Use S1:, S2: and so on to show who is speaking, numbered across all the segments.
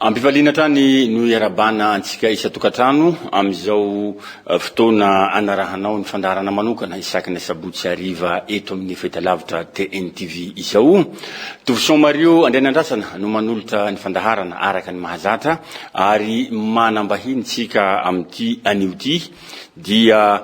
S1: Ampivaliana tany no iarabana antsika isa-tokatrano amizao fotoana anarahanao ny fandarana manokana isaky ny sabotsy hariva eto amin'ny fahitalavitra TNTV izao. Toviso Mario Andrianandrasana no manolotra ny fandaharana araka ny mahazatra ary manambahiny tsika amty anio ty dia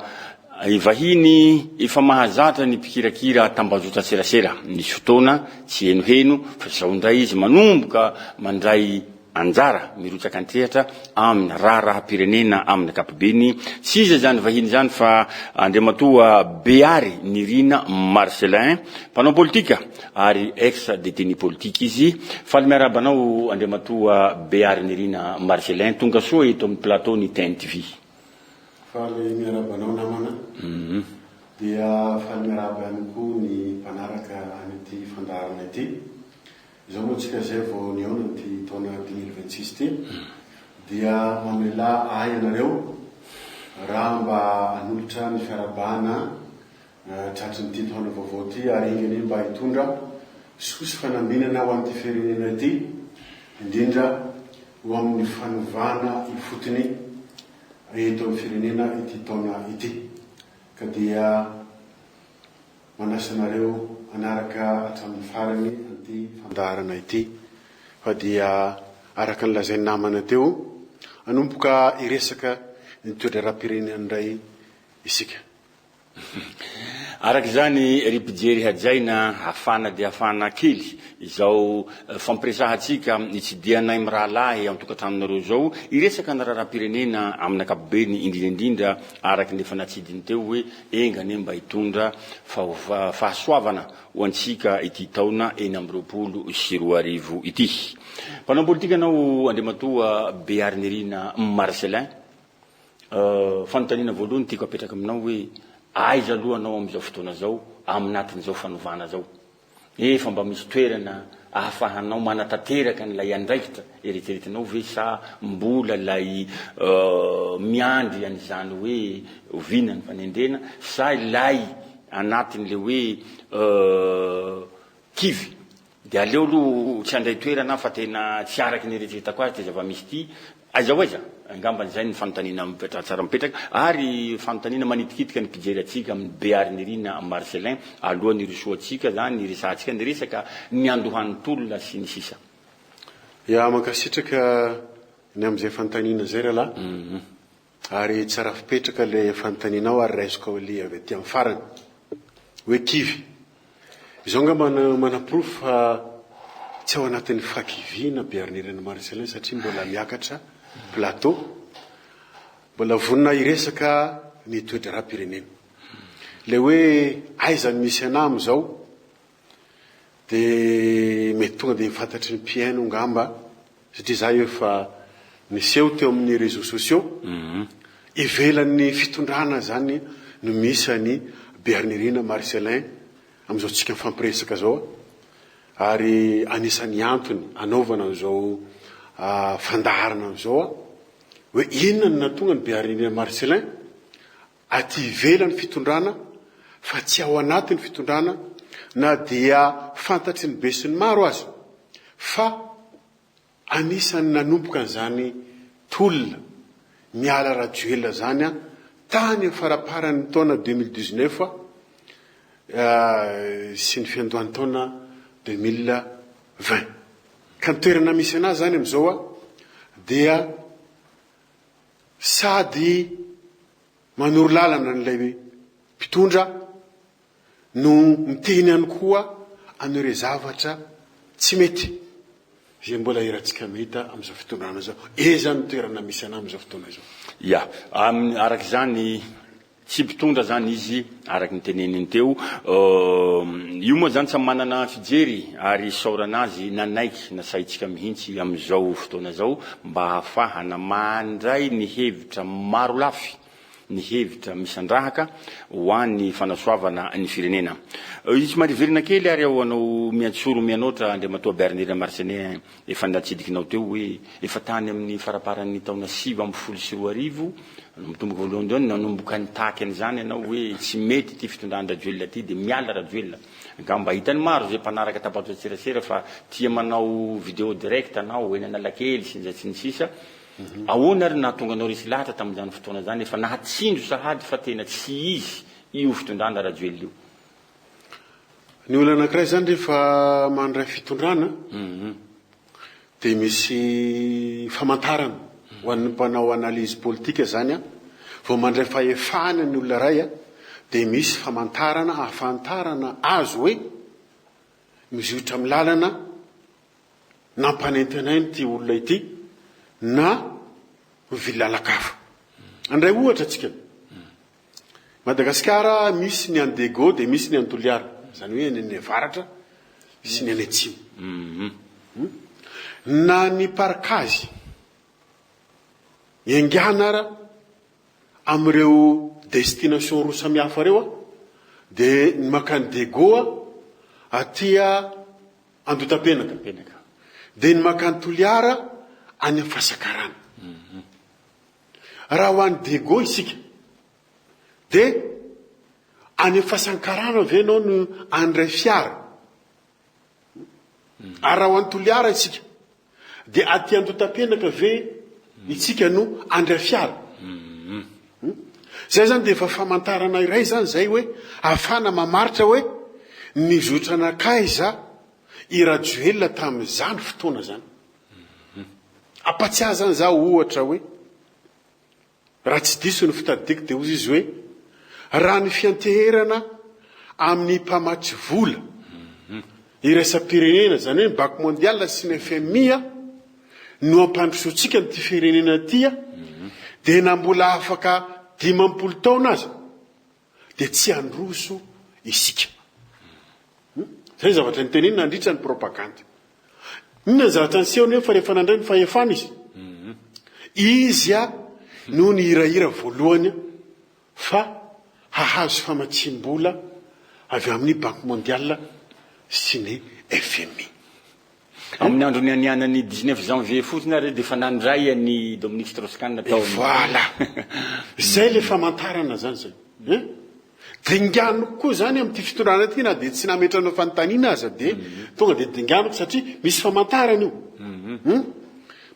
S1: vahiny efa mahazatra ny pikirakira tambazotra serasera nisy fotoana tsy henoheno fa zao ndray izy manomboka mandray anjara mirotsaka antehatra amin'ny raha-pirenena amin'ny ankapobeny tsy iza zany vahiny zany fa andriamatoa Beary Nirina Marcelin mpanao politika ary ex détenu politique izy. Faly miarabanao andriamatoa Beary Nirina Marcelin, tonga soa eto amin'ny plateau ny TNTV.
S2: Faly miarabanao namana. Dia faly miarabany koa ny mpanaraka an'ity fandaharana ity. Izao moa tsika zay vao niona ty taona 2026 ty dia mamela ahy ianareo raha mba hanolotra ny fiarabana tratry ny ty taona vaovao ty ary ingany mba hitondra sosy fanambinana ho an'ity firenena ity indrindra ho amin'ny fanovana ifotony eto amin'ny firenena ity taona ity. Ka dia manasa anareo anaraka hatramin'ny farany an'ity fandaharana ity fa dia araka ny lazainy namana teo anomboka iresaka ny toedra raha-pirenena indray isika.
S1: Araka zany ripijery hajaina hafana dia hafana kely izao fampiresahatsika itsidianay amin'ny rahalahy amin'ny tokantranonareo zao iresaka ny raha-pirenena amin'ny ankapobeny indrindra araky ny efa natsidiny teo hoe engany mba hitondra fahasoavana ho antsika ity taona 2024 ity. Mpanao politika anao andriamatoa Beary Nirina Marcelin, fanontaniana voalohany tiako apetraka aminao hoe aiza aloha anao amizao fotoana zao aminatin'izao fanovana zao efa mba misy toerana ahafahanao manatanteraka n'ilay andraikitra eritreretinao ve sa mbola lay miandry an'izany hoe ovina ny fanendrena sa ilay anatin'le hoe kivy de aleo aloha tsy andray toerana fa tena tsy araky ny eritreretako azy te zava-misy ty aizao aiza angambany zay ny fanontaniana mipetraka tsara mipetraka ary fanontaniana manitikitika ny mpijery atsika amin'ny Beary Nirina Marcelin alohan'ny risoatsika zany ny resahatsika ny resaka ny andohan'ny tolona sy ny sisa.
S2: Ya mankasitraka ny am'izay fanontaniana zay rahala ary tsara fipetraka le fanontanianao ary raisiko le avy aty amin'ny farany hoe kivy izao ngamba manaprofo fa tsy ao anatin'ny fakiviana Beary Nirina Marcelin satria mbola miakatra plateau mbola vonina iresaka ny toedra raha-pirenena le hoe aizany misy anamo zao de mety tonga de mifantatry ny mpiaino ngamba satria za efa niseho teo amin'ny réseaux sociaux ivelan'ny fitondrana zany no misy any Beary Nirina Marcelin am'izao tsika mifampiresaka zao ary anisan'ny antony anaovana an'izao fandaharana an'izao hoe inona ny natonga ny Beary Nirina Marcelin aty ivelany fitondrana fa tsy ao anatin'ny fitondrana na dia fantatry ny be sy ny maro azy fa anisan'ny nanomboka an'izany tolona miala rajoela zany tany amin'ny faraparan'ny taona 2019 sy ny fiandohan'ny taona 2020 ka ny toerana misy anazy zany am'izao dia sady manoro lalana n'ilay mpitondra no miteny ihany koa an'ireo zavatra tsy mety zay mbola irantsika mahita am'izao fitondrana zao zany toerana misy ana am'izao fotoana zao.
S1: Ya araky zany tsy mpitondra zany izy araky ny teneniny teo io moa zany tsy manana fijery ary saoranazy nanaiky nasaitsika mihitsy am'izao fotoana zao mba hafahana mandray ny hevitra maro lafy ny hevitra misandrahaka ho an'ny fanasoavana ny firenena. Izy tsy mariverina kely ary ao anao miantsoro mianotra andriamatoa Bernard Marcenet efa ndatsidikinao teo hoe efa tany amin'ny faraparan'ny taona 7 mitomboka voalohany eo nanomboka nitaky an'izany ianao hoe tsy mety ty fitondran Rajoelina ty de miala Rajoelina. Ngamba hitany maro zay mpanaraka tapato serasera fa tia manao vidéo direct anao eny Analakely sy ny sisa. Ahoana ary nahatonga anao resy lahatra tamin'izany fotoana zany efa nahatsindro sahady fa tena tsy izy io fitondrana Rajoelina io.
S2: Ny olona anankiray zany rehefa mandray fitondrana de misy famantarana ho an'ny mpanao analyse politika zany a vao mandray fahefana ny olona ray a de misy famantarana afantarana azo hoe mizotra amin'ny lalana nampanentenainy ty olona ity na mivilalakafa. Andray ohatra tsika Madagasikara misy ny Andego de misy ny Antoliara zany hoe ny avaratra misy ny atsimo. Na ny parkazy enganara amreo destination roa samihafa reo a de ny makany Dego atia Andotapenaka de ny makany Toliara any Fasakarana. Raha ho any Dego isika de any Fasakarana ve anao no andray fiara. Raha ho any Toliara isika de aty Andotapenaka ve itsika no andray fiara. Zay zany de efa famantarana iray zany zay hoe afana mamaritra hoe nizotra anakaiza i Rajoelina tamin'izany fotoana zany. Apatsiaha zany za ohatra hoe raha tsy diso ny fitadiko de ozy izy hoe raha ny fianteherana amin'ny mpamatsy vola iraisam-pirenena zany hoe ny Banque mondiale sy ny FMI no ampandrosotsika ny ty firenena ty de na mbola afaka 50 taona aza de tsy androso isika. Zay zavatra nitenina nandritra ny propaganda. Inona zavatra nisehony hoe fa rehefa nandray ny fahefana izy no ny hirahira voalohany fa hahazo famatsim-bola avy amin'ny Banque mondiale sy ny FMI.
S1: Amin'ny andro ny anianany 19 janvier fotsiny ary de fa nandray ny Dominique Strauss-Kahn tao.
S2: Voilà. Zay le famantarana zany zay. Dinganoko koa zany amin'ny ty fitondrana ty na de tsy nametrana fanontaniana aza de tonga de dinganoko satria misy famantarana io.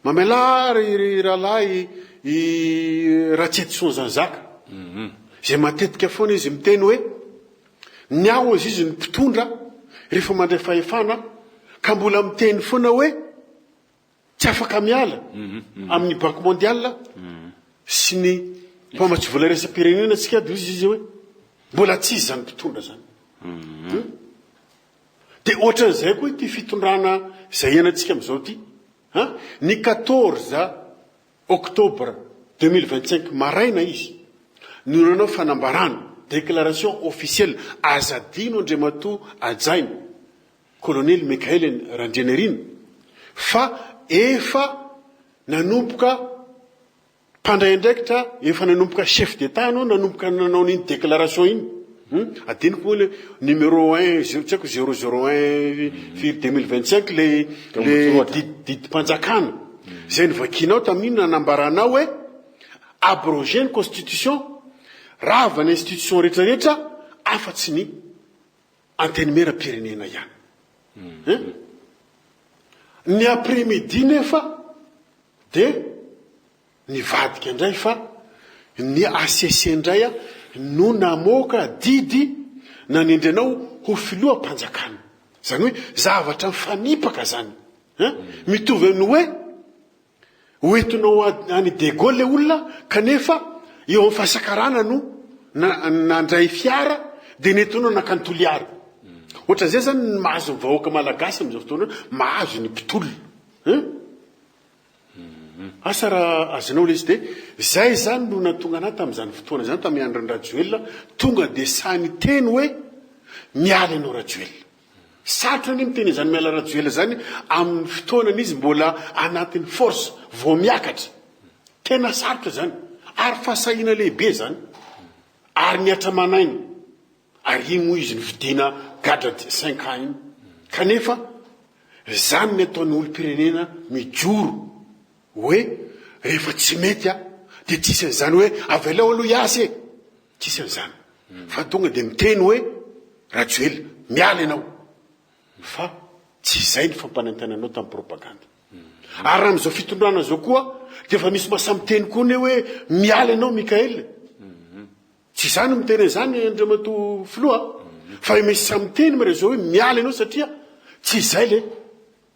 S2: Mamelary rahalahy Ratsetson Zanzaka. Zay matetika foana izy miteny hoe ny ao izy ny mpitondra rehefa mandray fahefana ka mbola miteny foana hoe tsy afaka miala amin'ny Banque mondiale sy ny mpamatsy vola iraisam-pirenena tsika de izy hoe mbola tsy izy zany mpitondra zany. De ohatran'izay koa ty fitondrana zay ianantsika am'izao ty ny 14 octobre 2025 maraina izy nonanao fanambarana déclaration officielle azadino Andriamatoa Ajaina Colonel Mikael Randrianarina fa efa nanomboka mpandray andraikitra efa nanomboka chef d'état anao nanomboka nanao n'iny déclaration iny. Adiniko moa le numéro 1 tsako 001 2025 le didi mpanjakana zay nivakinao tamin'iny nanambaranao hoe abroger ny constitution rava ny institution rehetrarehetra afatsy ny antenimera-pirenena ihany. Ny après-midi nefa de nivadika indray fa ny ACC indray no namoaka didy nanendranao ho filoha-mpanjakana. Zany hoe zavatra mifanipaka zany. Mitovy amin'ny hoe hoentinao any De Gaulle le olona kanefa eo amin'ny Fasakarana no nandray fiara de nentinao nakany Toliara. Ohatra zay zany ny mahazo ny vahoaka malagasy am'izao fotoana mahazo ny mpitolona. Asa raha azonao le izy de zay zany no natonga anahy tamin'izany fotoana zany tamin'ny andron'ny Rajoelina tonga de sany teny hoe miala ianao Rajoelina. Sarotra ny miteny zany miala Rajoelina zany amin'ny fotoanan'izy mbola anatin'ny force vao miakatra. Tena sarotra zany ary fahasahina lehibe zany ary niatra manaina ary iny moa izy ny vidina gadra 5 ans iny kanefa zany ny ataon'ny olo-pirenena mijoro hoe rehefa tsy mety a de tsisy an'izany hoe avelao aloha iasy e tsisy an'izany fa tonga de miteny hoe Rajoelina miala ianao fa tsy izay ny fampanentananao tamin'ny propaganda ary raha am'izao fitondrana zao koa de efa misy masamiteny koa ne hoe miala ianao Mikael tsy zany miteny zany Andriamato filoha fa misy samiteny mare zao hoe miala ianao satria tsy izay le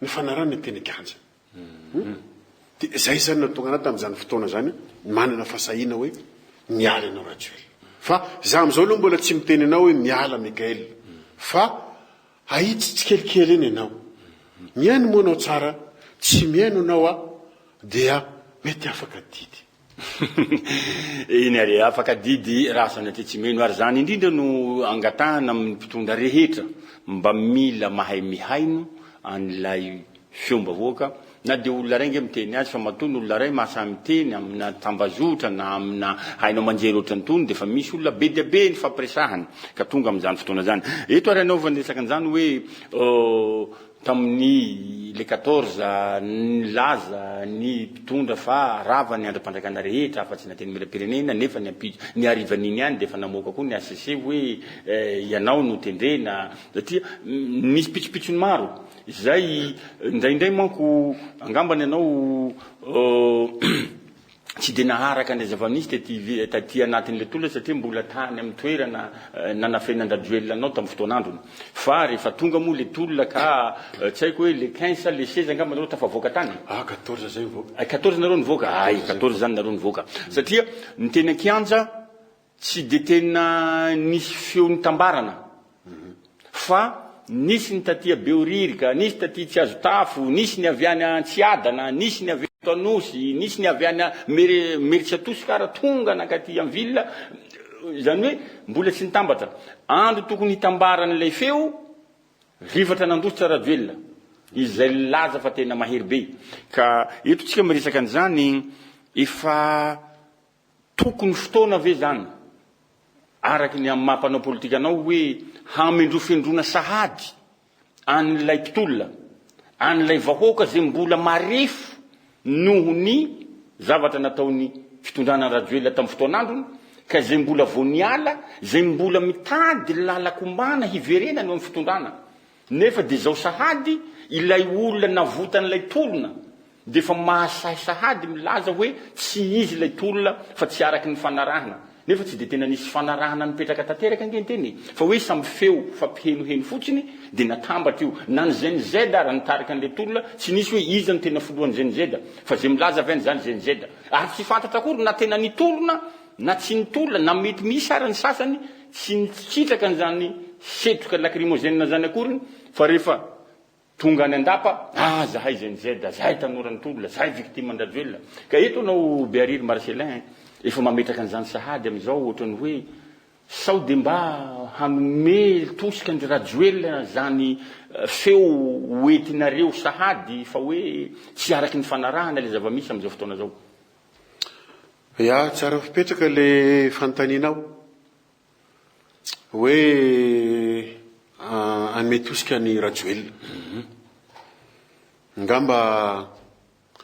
S2: ny fanarana ny teny kanja de zay zany natonga anaty am'izany fotoana zany manana fahasahiana hoe miala ianao Rajoelina fa za am'izao aloha mbola tsy miteny anao hoe miala Mikael fa ahitsy tsikelikely eny ianao miaino moa anao tsara tsy miaino anao a dia mety afaka didy
S1: iny ary afaka didy rasany aty tsy meno ary zany indrindra no angatahana amin'ny mpitondra rehetra mba mila mahay mihaino an'ilay fiombavoaka na de olona renge miteny azy fa matony olona ray mahasa miteny amina tambazotra na amina hainao manjery ohatrany tony de fa misy olona be dia be ny fampiresahany ka tonga am'izany fotoana zany eto ary anao vanresaka an'izany hoe tamin'ny le 14 nilaza ny mpitondra fa rava ny andram-pandrakana rehetra afa-tsy nateny milam-pirenena nefa ny arivan'iny ihany de fa namoaka koa ny ACC hoe ianao no tendrena satria misy pitsopitsony maro zay indraindray manko angambany ianao tsy de naharaka ny zava-misy taty anatin'le tolona satria mbola tany amin'ny toerana nanafenandrajoelina anao tamin'ny fotoan'androny fa rehefa tonga moa le tolona ka tsy haiko hoe le 15 le 16 angamba nareo tafavoaka tany
S2: 14 zay voaka
S1: 14 nareo nivoaka 14 zany nareo nivoaka satria ny teny Kianja tsy de tena nisy feon'ny tambarana fa nisy ny tatia Beoririka nisy tatia tsy azo tafo nisy ny avy any Antsiadana nisy ny avy Anosy nisy ny avy any Meritsatosy kara tonga nakaty amin'ny ville zany hoe mbola tsy nitambatra andro tokony hitambaran'ilay feo rivatra nandositra Rajoelina izay laza fa tena mahery be ka eto tsika miresaka an'izany efa tokony fotoana ve zany araky ny amin'ny mampanao politika anao hoe hamendrofendrona sahady an'ilay mpitolona an'ilay vahoaka zay mbola marefo noho ny zavatra nataony fitondrana Rajoelina tamin'ny fotoan'androny ka zay mbola voaniala zay mbola mitady lalakombana hiverena no amin'ny fitondrana nefa de zao sahady ilay olona navotan'ilay tolona de fa mahasay sahady milaza hoe tsy izy ilay tolona fa tsy araky ny fanarahana nefa tsy de tena nisy fanarahana nipetraka tanteraka angenteny fa hoe samby feo fampihenoheno fotsiny de natambatra io na ny ZNZ raha nitarika an'le tolona tsy nisy hoe iza ny tena foloan'ny ZNZ fa zay milaza avy any zany ZNZ ary tsy fantatra akory na tena nitolona na tsy nitolona na mety misy ara ny sasany tsy nitsitraka an'izany setroka lacrymogène zany akory fa rehefa tonga any andapa zahay ZNZ zahay tanoran'ny tolona zahay victime an-Rajoelina ka eto anao Beariry Marcelin efa mametraka an'izany sahady am'izao ohatrany hoe sao de mba hanome tosika ny Rajoelina zany feo oetinareo sahady fa hoe tsy araky ny fanarahana le zava-misy am'izao fotoana zao
S2: ya tsara fipetraka le fanotaninao hoe hanome tosika ny Rajoelina ngamba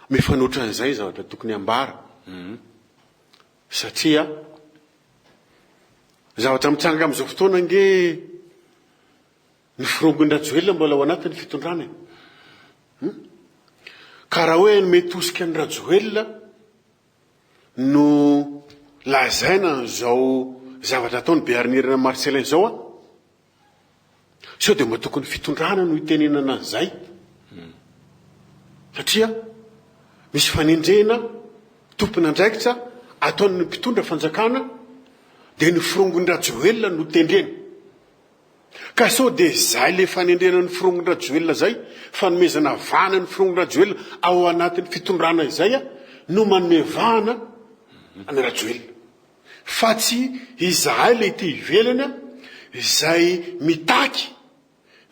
S2: mifanoatra an'izay zavatra tokony ambara satria zavatra mitsanga am'izao fotoana nge ny firongony Rajoelina mbola ao anatin'ny fitondrana ka raha hoe hanome tosika ny Rajoelina no lazaina zao zavatra ataony Beariry Marcelin zao a sao de mba tokony fitondrana no hitenenana an'izay satria misy fanendrena tompony andraikitra ataon'ny mpitondra fanjakana de ny firongony Rajoelina no tendrena ka sao de zay le fanendrena ny firongony Rajoelina zay fanomezana vahana ny firongony Rajoelina ao anatin'ny fitondrana izay a no manome vahana any Rajoelina fa tsy izahay le ty ivelana izay mitaky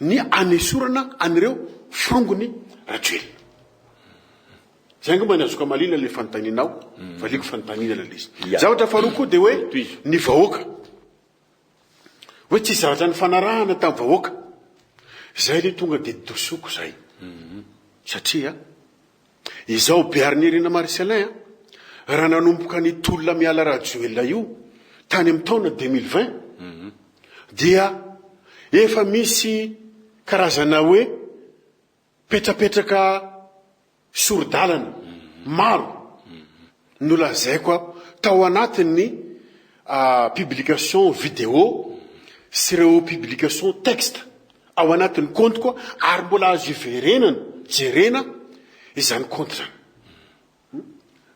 S2: ny anesorana an'ireo firongony Rajoelina zay ngomba ny azoka malina le fanotaninao valiko fanotanina lalisa zavatra faharoa koa dia hoe ny vahoaka hoe tsy zavatra ny fanarahana tamin'ny vahoaka zay le tonga dia dosoko zay satria izao Bernirina Marcelin raha nanomboka ny tolona miala Rajoelina io tany amin'ny taona 2020 dia efa misy karazana hoe petrapetraka sordalana maro nolazaiko tao anatin'ny publication vidéo sy ireo publication texte ao anatin'ny compte koa ary mbola azo iverenana jerena izany compte zany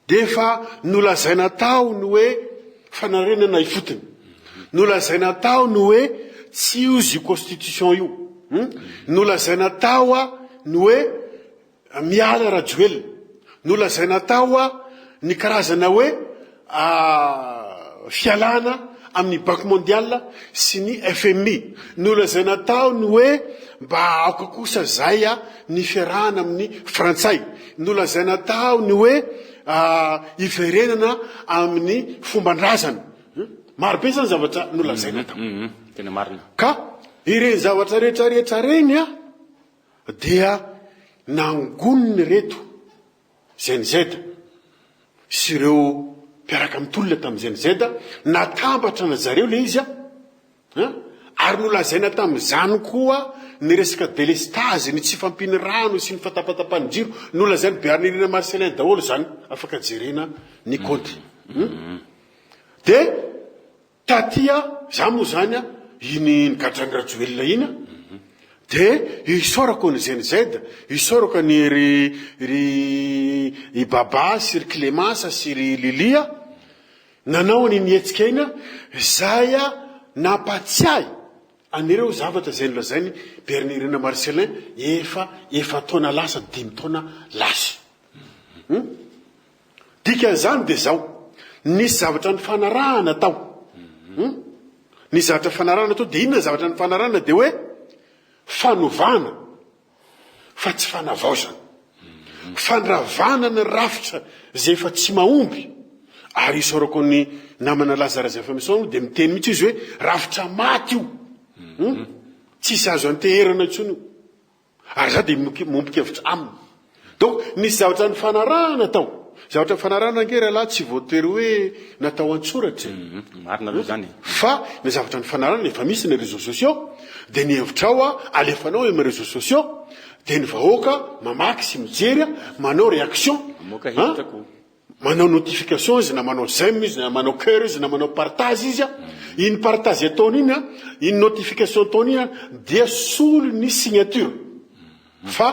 S2: dia efa nolazaina tao ny hoe fanarenana ifotony nolazaina tao ny hoe tsy izy constitution io nolazaina tao ny hoe miala Rajoelina nolazaina tao ny karazana hoe fialana amin'ny banque mondiale sy ny FMI nolazaina tao ny hoe mba aoka kosa zay ny fiarahana amin'ny frantsay nolazaina tao ny hoe iverenana amin'ny fombandrazana maro be zany zavatra nolazaina tao
S1: tena marina
S2: ka ireny zavatra rehetrarehetra reny dia nangoniny reto ZNZ sy ireo mpiaraka amin'ny tolona tamin'ny ZNZ natambatra na zareo le izy ary nolazaina tamin'izany koa ny resaka délestage ny tsy fampiny rano sy ny fatapatapany jiro nolazaina Bernirina Marcelin daholo zany afaka jerena ny compte dia tatia za moa zany iny gadran'ny Rajoelina iny dia isorako ny ZNZ isorako ny ry Baba sy ry Clémence sy ry Lilia nanao ny nietsika iny zay nampatsiahy anireo zavatra zay nolazainy Bernirina Marcelin efa taona lasa 5 taona lasa dikan'izany dia zao nisy zavatra ny fanarahana tao nisy zavatra fanarahana tao dia inona zavatra ny fanarahana dia hoe fanovana fa tsy fanavaozana fanravana ny rafitra zay efa tsy mahomby ary isorako ny namana Lazare efa misao dia miteny mihitsy izy hoe rafitra maty io tsisy azo anteherana intsony io ary za dia mombon-kevitra aminy donc nisy zavatra ny fanarahana tao zavatra fanarahana nge raha tsy voatery hoe natao an-tsoratra
S1: marina aloha zany
S2: fa ny zavatra ny fanarahana efa misy ny réseaux sociaux dia ny hevitrao alefanao amin'ny réseaux sociaux dia ny vahoaka mamaky sy mijery manao réaction manao notification izy na manao j'aime izy na manao cœur izy na manao partage izy iny partage ataony iny iny notification ataony iny dia solo ny signature fa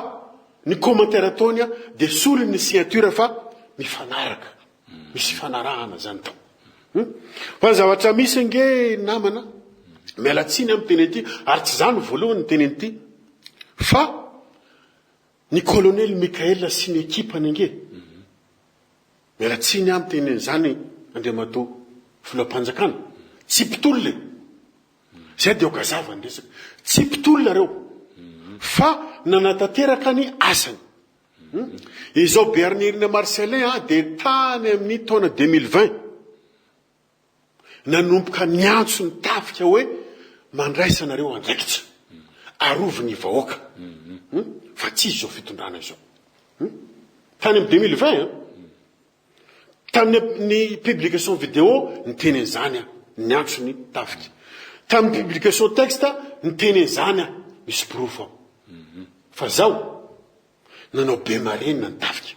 S2: ny commentaire ataony dia solo ny signature fa mifanaraka misy fanarahana zany tao fa zavatra misy nge namana mialatsiny amin'ny teny ity ary tsy zany voalohany ny teny ity fa ny colonel Michael sy ny ekipany nge mialatsiny amin'ny teny zany Andriamatoa filoham-panjakana tsy mpitolona zay dia okazava ny resaka tsy mpitolona reo fa nanatanteraka ny asany izao Bernirina Marcelin dia tany amin'ny taona 2020 nanomboka niantso ny tafika hoe mandraisanareo andraikitra arovy ny vahoaka fa tsy izy zao fitondrana izao tany amin'ny 2020 tamin'ny publication vidéo ny teny zany niantso ny tafika tamin'ny publication texte ny teny zany misy proof fa zao nanao be marenina ny tafika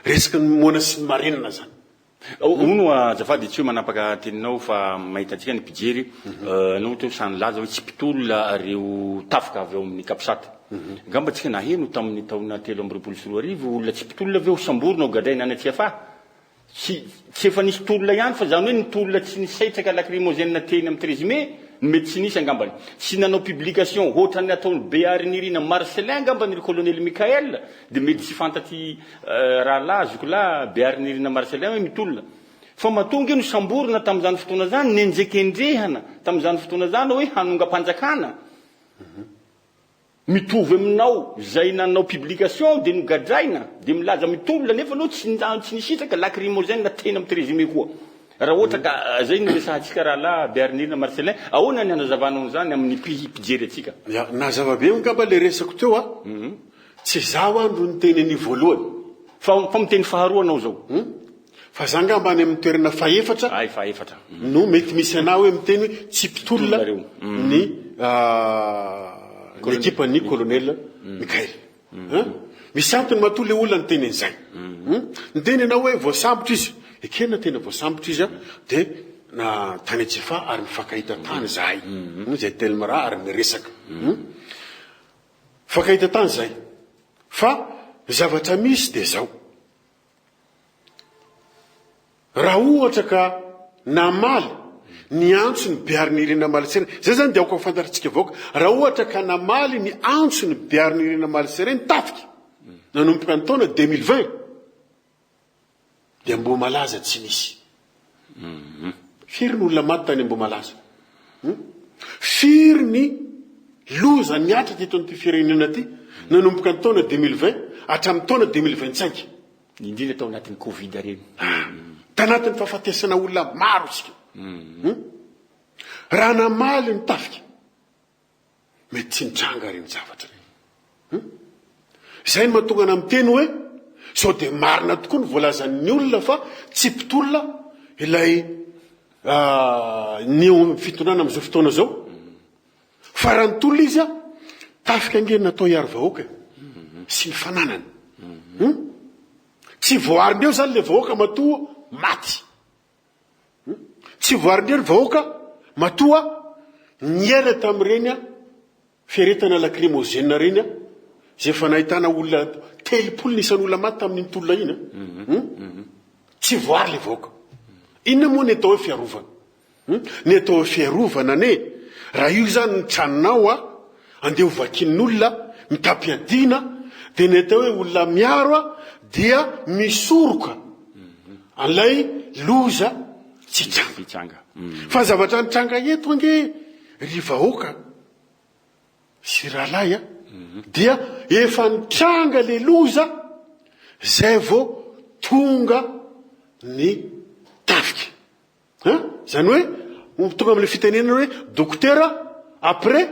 S2: resaka ny moana sy ny marenina zany
S1: ono azafady tsy hoe manapaka teninao fa mahitatsika ny mpijery nao teo sany laza hoe tsy mpitolona reo tafika avy eo amin'ny kapisata ngamba tsika naheno tamin'ny taona 3 olona tsy mpitolona avy eo samborona o gadraina any atsy afa tsy efa nisy tolona ihany fa zany hoe ny tolona tsy nisaitsaka lacrymogène teny amin'ny 13 mai mety tsy nisy angambany tsy nanao publication ohatrany ataony Bernirina Marcelin angambany ry colonel Michael dia mety tsy fantatsy raha lazoko la Bernirina Marcelin hoe mitolona fa matonga no samborona tamin'izany fotoana zany nenjekendrehana tamin'izany fotoana zany hoe hanonga-panjakana mitovy aminao zay nanao publication de nogadraina de milaza mitolona nefa anao tsy nisitaka lacrymogène tena amin'ny trésumé koa raha ohatra ka zay niresahantsika rahala Bernina Marcelin ahoana ny anazavanao zany amin'ny pijery atsika
S2: na zavabe ngamba le resako teo a tsy zaho andro ny teneny voalohany
S1: fa miteny faharoa anao zao
S2: fa za ngamba any amin'ny toerana faefatra
S1: ay faefatra
S2: no mety misy anao hoe miteny hoe tsy mpitolona ny l'équipe ny colonel Mikael misy antony matoa le olona ny teny an'izay ny teny anao hoe voasambotra izy ekena tena voasambotra izy a de na tany atsefa ary mifakahita tany zahay zay telma raha ary miresaka fakahita tany zay fa zavatra misy de zao raha ohatra ka namaly ny antso ny biarin'irena Malisereny zay zany de aoko afantarantsika vaoaka raha ohatra ka namaly ny antso ny biarin'irena Malisereny tafika nanomboka ny taona 2020 de Ambomalaza tsy misy firy ny olona maty tany Ambomalaza firy ny loza niatra teto an'ity firenena ty nanomboka ny taona 2020 hatramin'ny taona 2025
S1: indrindra tao anatin'ny Covid reny
S2: tanatin'ny fahafatesana olona maro tsika raha namaly ny tafika mety tsy nitranga reny zavatra zay ny mahatonga ana miteny hoe sao de marina tokoa ny voalazan'ny olona fa tsy mpitolona ilay ny fitonana am'izao fotoana zao fa raha nitolona izy a tafika nge natao hiary vahoaka sy ny fananany tsy voarindreo zany le vahoaka matoa maty tsy voarindreo vahoaka matoa niela tamin'ireny a feretana lacrymogène reny a zay fa nahitana olona 30 nisan'olona maty tamin'ny nitolona ina tsy voary le vahoaka inona moa ny atao hoe fiarovana ny atao hoe fiarovana ane raha io zany ny tranonao a andeha hovakin'olona mitapy-adina de ny atao hoe olona miaro a dia misoroka alay loza tsy tranga fa zavatra nitranga eto ange ry vahoaka sy rahalahy a dia efa nitranga le loza zay vo tonga ny tafika zany hoe tonga am'le fitenenana hoe docteur après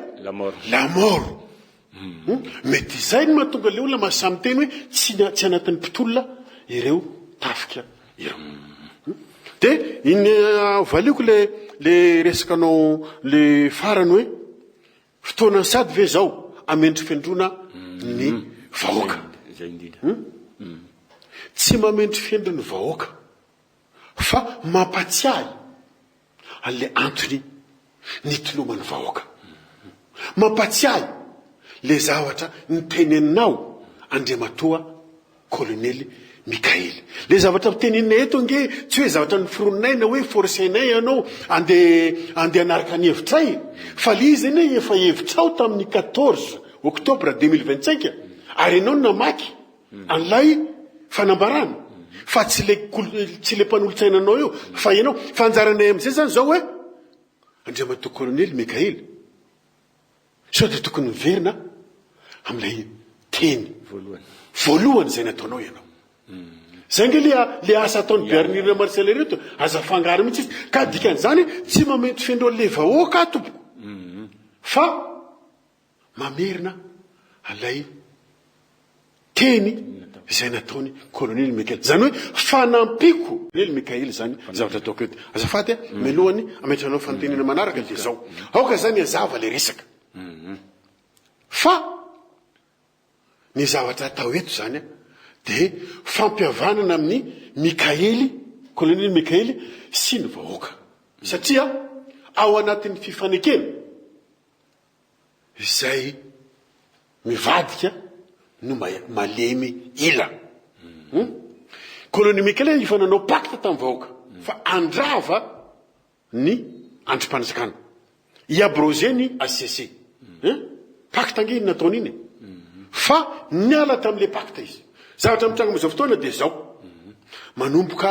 S1: la
S2: mort mety zay ny mahatonga le olona mahasamy teny hoe tsy anatin'ny mpitolona ireo tafika ireo de iny valiako le resakanao le farany hoe fotoana sady ve zao amendry fiandrona ny vahoaka tsy mamendry fiandro ny vahoaka fa mampatsiahy an'le antony nitoloman'ny vahoaka mampatsiahy le zavatra niteneninao Andriamatoa colonel Mikael le zavatra mitenenina eto nge tsy hoe zavatra niforonay na hoe forcenay ianao andeha anaraka ny hevitray fa le izy ane efa hevitrao tamin'ny 14 octobre 2025 ary ianao namaky an'lay fanambarana fa tsy le mpanolotsainanao io fa ianao fanjaranay am'izay zany zao hoe Andriamatoa colonel Mikael sao de tokony miverina am'lay teny voalohany zay nataonao ianao zay nge le asa ataony Bernina Marcelin reto aza fangaro mihitsy izy ka dikan'izany tsy mamety fendro le vahoaka tompoko fa mamerina alay teny zay nataony colonel Mikael zany hoe fanampiko colonel Mikael zany zavatra ataoko eto azafady a melohany ametranao fantenena manaraka le zao aoka zany azava le resaka fa ny zavatra atao eto zany a de fampiavanana amin'ny Mikaely colonel Mikaely sy ny vahoaka satria ao anatin'ny fifanekena zay mivadika no malemy ila colonel Mikaely efa nanao pacte tamin'ny vahoaka fa andrava ny androm-panjakana iabrogé ny ACC pacte ange nataony iny fa niala tamin'le pacte izy zavatra mitranga am'izao fotoana de zao manomboka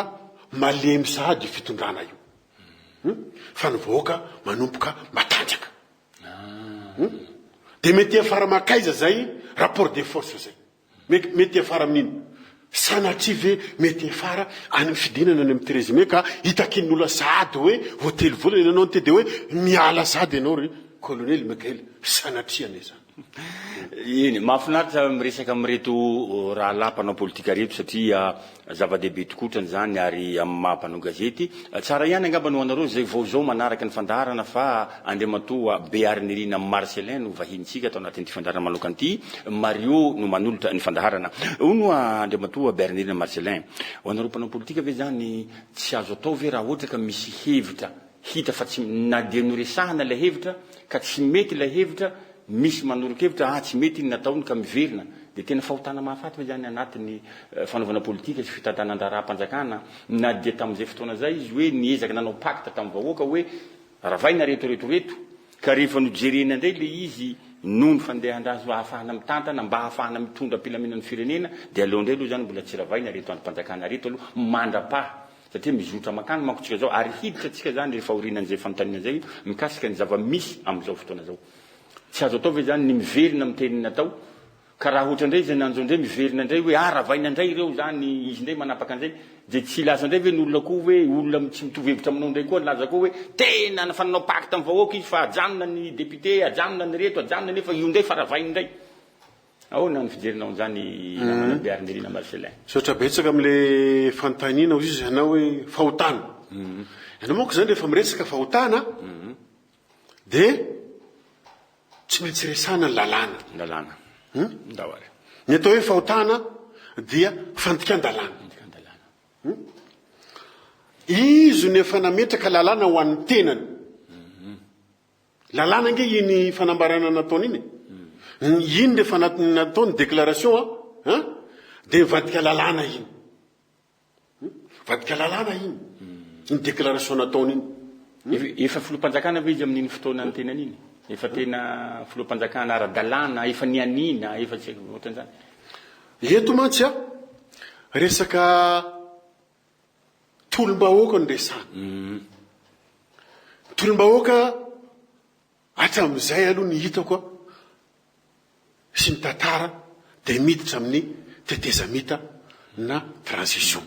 S2: malemy sahady fitondrana io fa ny vahoaka manomboka matanjaka de mety afara makaiza zay rapport de force zay mety afara amin'ino sanatria ve mety afara any fidinana any amin'ny trésime ka hitakin'olo sady hoe voately volana ianao te de hoe miala sady ianao ry colonel Mikael sanatriana izany
S1: iny mahafinaritra miresaka amireto rahalahy mpanao politika reto satria zava-dehibe tokotrany zany ary amin'ny mahampanao gazety tsara ihany angamba no anareo zay vao zao manaraka ny fandaharana fa andriamatoa Bearnerina Marcelin no vahintsika atao anatin'ity fandaharana manokana ity Mario no manolotra ny fandaharana no andriamatoa Bearnerina Marcelin ho anareo mpanao politika ve zany tsy azo atao ve raha ohatra ka misy hevitra hita fa tsy na dia noresahana ilay hevitra ka tsy mety ilay hevitra misy manoro-kevitra tsy mety iny nataony ka miverina de tena fahotana mahafaty ve zany anatin'ny fanaovana politika sy fitantanam-panjakana na dia tamin'izay fotoana zay izy hoe niezaka nanao pacte tamin'ny vahoaka hoe ravaina reto ka rehefa nojerena indray le izy noho ny fandehan-drazo ahafahana mitantana mba ahafahana mitondra ampilaminan'ny firenena de aleo indray aloha zany mbola tsy ravaina reto androm-panjakana reto aloha mandrapaha satria mizotra makany manko tsika zao ary hiditra tsika zany rehefa orinan'izay fanontaniana zay mikasika ny zava-misy amin'izao fotoana zao tsy azo atao ve zany ny miverina amin'ny teniny natao ka raha ohatra indray zay nanjo indray miverina indray hoe ravaina indray ireo zany izy indray manapaka an'izay de tsy laza indray ve n'olona koa hoe olona tsy mitovy hevitra aminao indray koa laza koa hoe tena fananao pacte amin'ny vahoaka izy fa ajanona ny député ajanona ny reto ajanona nefa io indray fa ravaina indray ahoana ny fijerinao zany namana Bearnerina Marcelin
S2: sotra betsaka am'le fanontaniana ozy izy ianao hoe fahotana ianao manko zany rehefa miresaka fahotana de tsy maintsy resana ny lalàna ndawary ny atao hoe fahotana dia fandikan-dalàna izy ny efa nametraka lalàna ho an'ny tenany lalàna nge iny fanambarana nataony iny iny rehefa nataony déclaration de vadika lalàna iny iny déclaration nataony iny
S1: efa filoam-panjakana ve izy amin'iny fotoana ny tenany iny efa tena filoam-panjakana ara-dalàna efa nianina efa tsy ohatran'izany
S2: eto mantsy resaka tolom-bahoaka no resana tolom-bahoaka hatramin'izay aloha ny hitako sy ny tantara de miditra amin'ny tetezamita na transition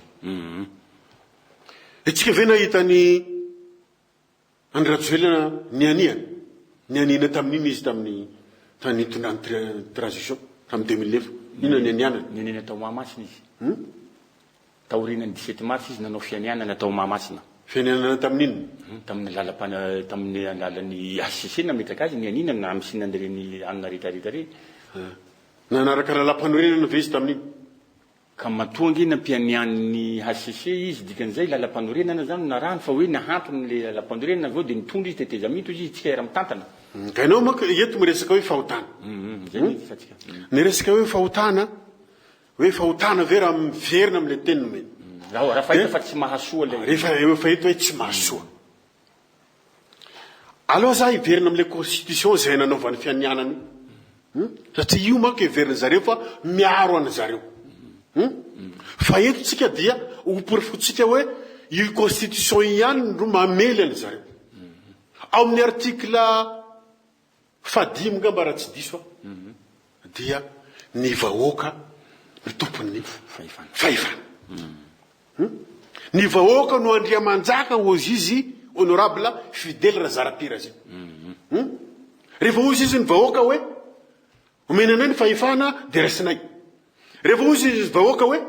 S2: etsika ve nahitany Andratsoelina nianina tamin'iny izy tamin'ny tondrany transition tamin'ny 2009 ino
S1: nianina tao Mahamasina izy taorinany 17 mars izy nanao fianianana tao Mahamasina
S2: fianianana tamin'inony
S1: tamin'ny alalan'ny HCC nametraka azy nianina na misinany reny anina rehetrarehetra reny
S2: nanaraka lalam-panorenana ve izy tamin'iny
S1: ka matoangy nampianian'ny HCC izy dikan'izay lalam-panorenana zany narano fa hoe nahantony le lalam-panorenana aveo de nitondra izy tetezamito izy tsika era mitantana
S2: ka ianao manko eto miresaka hoe fahotana ny resaka hoe fahotana ve raha miverina am'le teniny meny
S1: raha fahita fa tsy mahasoa le
S2: rehefa eto hoe tsy mahasoa aloha za hiverina am'le constitution zay nanaovan'ny fianianany satria io manko hiverina zareo fa miaro any zareo fa eto tsika dia hoporifotsika hoe io constitution ihany no mamely any zareo ao amin'ny article fadimy ngamba raha tsy diso dia ny vahoaka ny tompony fahefana ny vahoaka no andriamanjaka ozy izy honorable Fidèle Razarapira zay rehefa ozy izy ny vahoaka hoe omenanay ny fahefana de rasinay rehefa ozy izy vahoaka hoe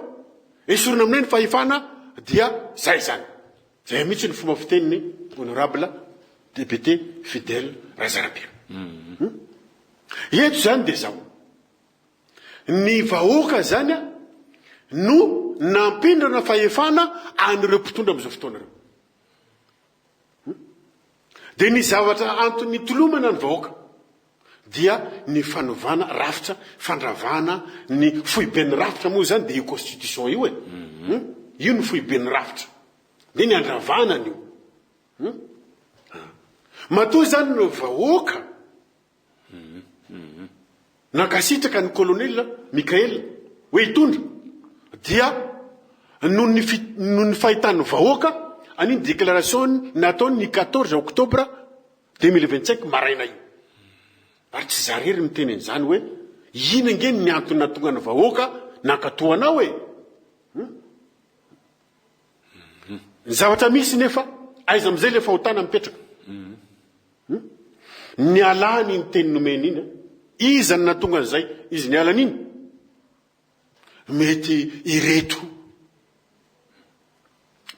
S2: esorina aminay ny fahefana dia zay zany zay mihitsy ny fomba fiteniny honorable député Fidèle Razarapira eto zany de zao ny vahoaka zany no nampindrana fahefana an'ireo mpitondra am'izao fotoana reo de ny zavatra antony tolomana ny vahoaka dia ny fanovana rafitra fandravana ny foiben'ny rafitra moa zany de io constitution io io ny foiben'ny rafitra de ny andravana an'io matoa zany no vahoaka nakasitraka ny colonel Mikael hoe hitondra dia noho ny fahitan'ny vahoaka aniny déclaration nataony ny 14 octobre 2025 maraina io ary tsy zarery miteny an'izany hoe ina nge ny antony natonga ny vahoaka nakatoanao e ny zavatra misy nefa aiza am'izay le fahotana mipetraka ny alany ny teny nomeny iny iza ny natonga an'izay izy ny alany iny mety ireto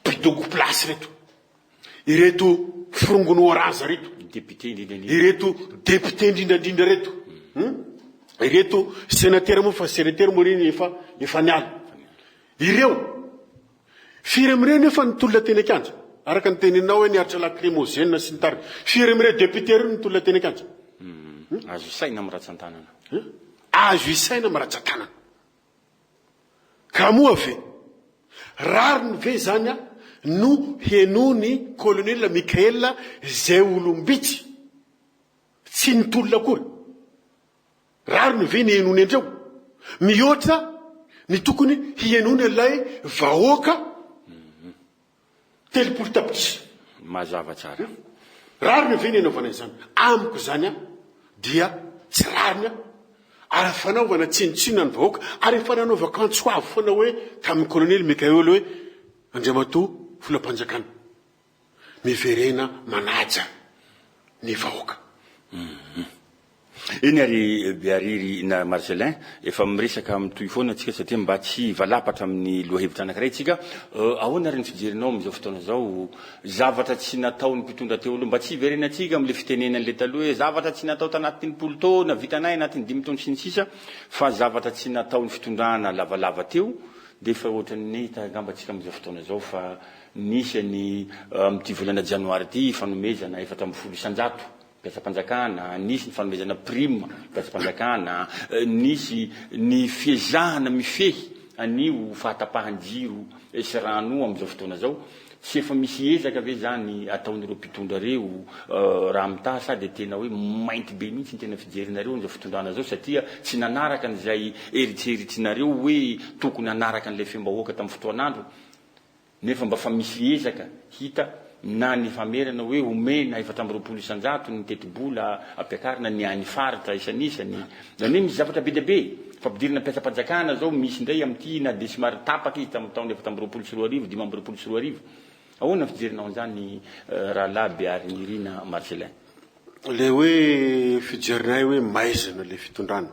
S2: mpidoko plasy reto ireto firongono oraza reto ireto député indrindrandrindra reto ireto sénateur moa fa sénateur moa reny efa niala ireo firy amireo nefa nitolona teny akanja araka ny teninao hoe niaritra lacrymogène sy ny tariny firy amireo député reo nitolona teny akanja
S1: azo isaina amin'ny ratsan-tanana
S2: azo isaina amin'ny ratsan-tanana ka moa ve rariny ve zany a no henony colonel Mikael zay olombitsy tsy nitolona akory rariny ve ny henony andreo mihoatra ny tokony hihenony ilay vahoaka telopolo tapitrisa
S1: mazava tsara
S2: rariny ve ny hanaovana izany amiko zany a dia tsy rariny a ary fanaovana tsinitsina ny vahoaka ary efa nanaova kantsoavo foana hoe tamin'ny colonel Mikael hoe Andriamatoa filoham-panjakana miverena manaja ny vahoaka
S1: iny ary Beariry na Marcelin efa miresaka mitoy foana atsika satria mba tsy valapatra amin'ny lohahevitra anankiray tsika ahoana ary ny fijerinao amin'izao fotoana zao zavatra tsy natao ny mpitondra teo aloha mba tsy hiverena atsika amin'le fitenenan'le taloha hoe zavatra tsy natao tanatin'ny polo taona vitanay anatin'ny 5 taona sy ny sisa fa zavatra tsy natao ny fitondrana lavalava teo dia efa ohatran'ny tagambatsika amin'izao fotoana zao fa nisy ny amin'ity volana janoary ity fanomezana 400 mpiasa-panjakana nisy ny fanomezana prime mpiasa-panjakana nisy ny fiezahana mifehy anio fahatapahan-jiro sy rano amin'izao fotoana zao tsy efa misy ezaka ve zany ataon'ireo mpitondra reo raha mitaha sady tena hoe mainty be mihitsy ny tena fijerinareo n'izao fitondrana zao satria tsy nanaraka n'izay eritseritrinareo hoe tokony hanaraka n'ilay fiam-bahoaka tamin'ny fotoan'andro nefa mba fa misy ezaka hita na ny famerana hoe omena 420 ny tetibola ampiakarina ny any faritra isanisany zany misy zavatra be dia be fampidirana mpiasa-panjakana zao misy indray amin'ity na desimary tapaka izy tamin'ny taona 424 524 ahoana fijerinao an'izany rahalahy Beariry na Marcelin
S2: le hoe fijerinay hoe maizana le fitondrana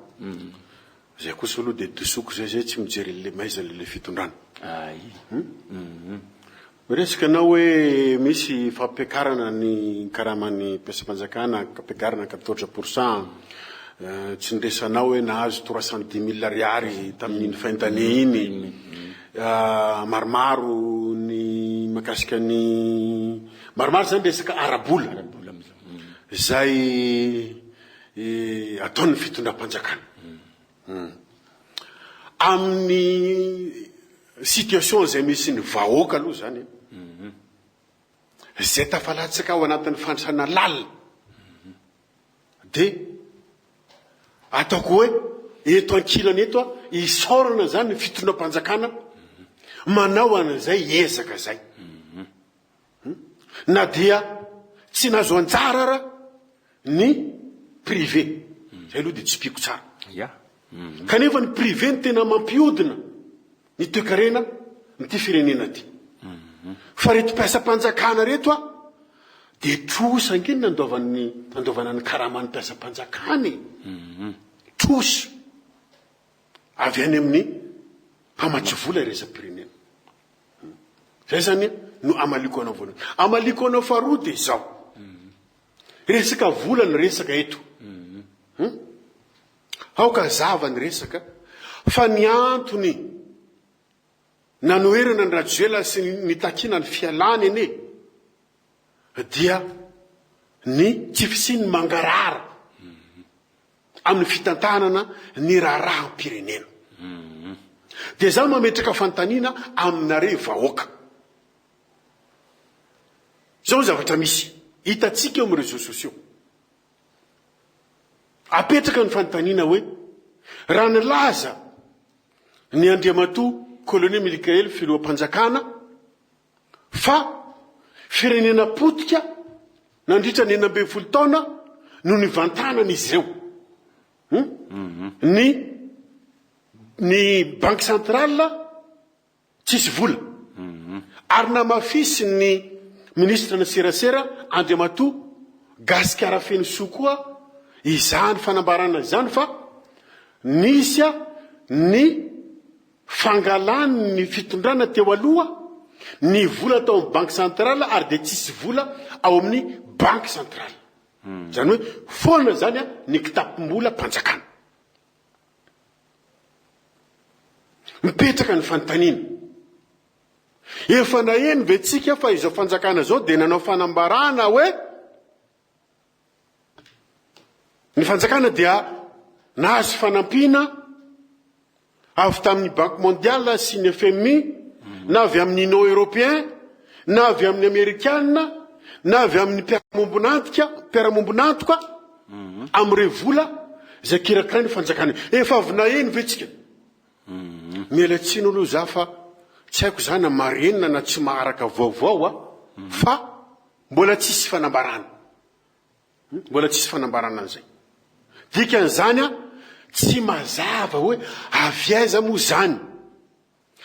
S2: zay kosa aloha dia dosoko zay tsy mijery le maizana le fitondrana resaka anao hoe misy fampiakarana ny karaman'ny mpiasa-panjakana fampiakarana 14% tsy nresanao hoe nahazo 310 000 ariary tamin'iny faintany iny maromaro ny makasika ny maromaro zany resaka arabola zay ataon'ny fitondram-panjakana amin'ny situation zay misy ny vahoaka aloha zany zay tafalatsaka ao anatin'ny fandraisana lalina dia ataoko hoe eto ankilany eto isorana zany ny fitondram-panjakana manao an'izay ezaka zay na dia tsy nazo anjara ara ny privé zay aloha dia tsy piko tsara kanefa ny privé ny tena mampiodina ny toekarena nyty firenena ty fa reto mpiasa-panjakana reto a dia trosa angeny andovana ny karaman'ny mpiasa-panjakany trosa avy any amin'ny mpamatsy vola iresa-pirenena zay zany no amaliko anao voalohany amaliko anao faharoa dia zao resaka vola ny resaka eto aoka zava ny resaka fa ny antony nanoherana ny radioela sy nitakina ny fialany ene dia ny tsy fisiny mangarara amin'ny fitantanana ny raharaha-pirenena dia zaho mametraka fantaniana aminareo vahoaka zao zavatra misy hitantsika eo amin'ny réseaux sociaux apetraka ny fantaniana hoe raha nilaza ny Andriamatoa colonel Mikael filoham-panjakana fa firenena potika nandritra ny 12 taona no nivantanana izy ireo ny banque centrale tsisy vola ary namafisy ny ministre na serasera Andriamatoa gasikara feno soa koa izany fanambarana izany fa nisy ny fangalany ny fitondrana teo aloha ny vola tao amin'ny banque centrale ary de tsisy vola ao amin'ny banque centrale zany hoe foana zany ny kitapom-bola mpanjakana mipetraka ny fanontaniana efa naheno ve tsika fa izao fanjakana zao de nanao fanambarana hoe ny fanjakana dia nahazo fanampiana avy tamin'ny banque mondiale sy ny FMI na avy amin'ny Union européen na avy amin'ny Amerikana na avy amin'ny mpiara-mombonantoka am'ireo vola zay kirakira ny fanjakana efa avy naheno ve tsika miala tsiny aloha za fa tsy haiko zany na marenina na tsy maharaka vaovao fa mbola tsisy fanambarana an'izay dikan'izany tsy mazava hoe avy aiza moa zany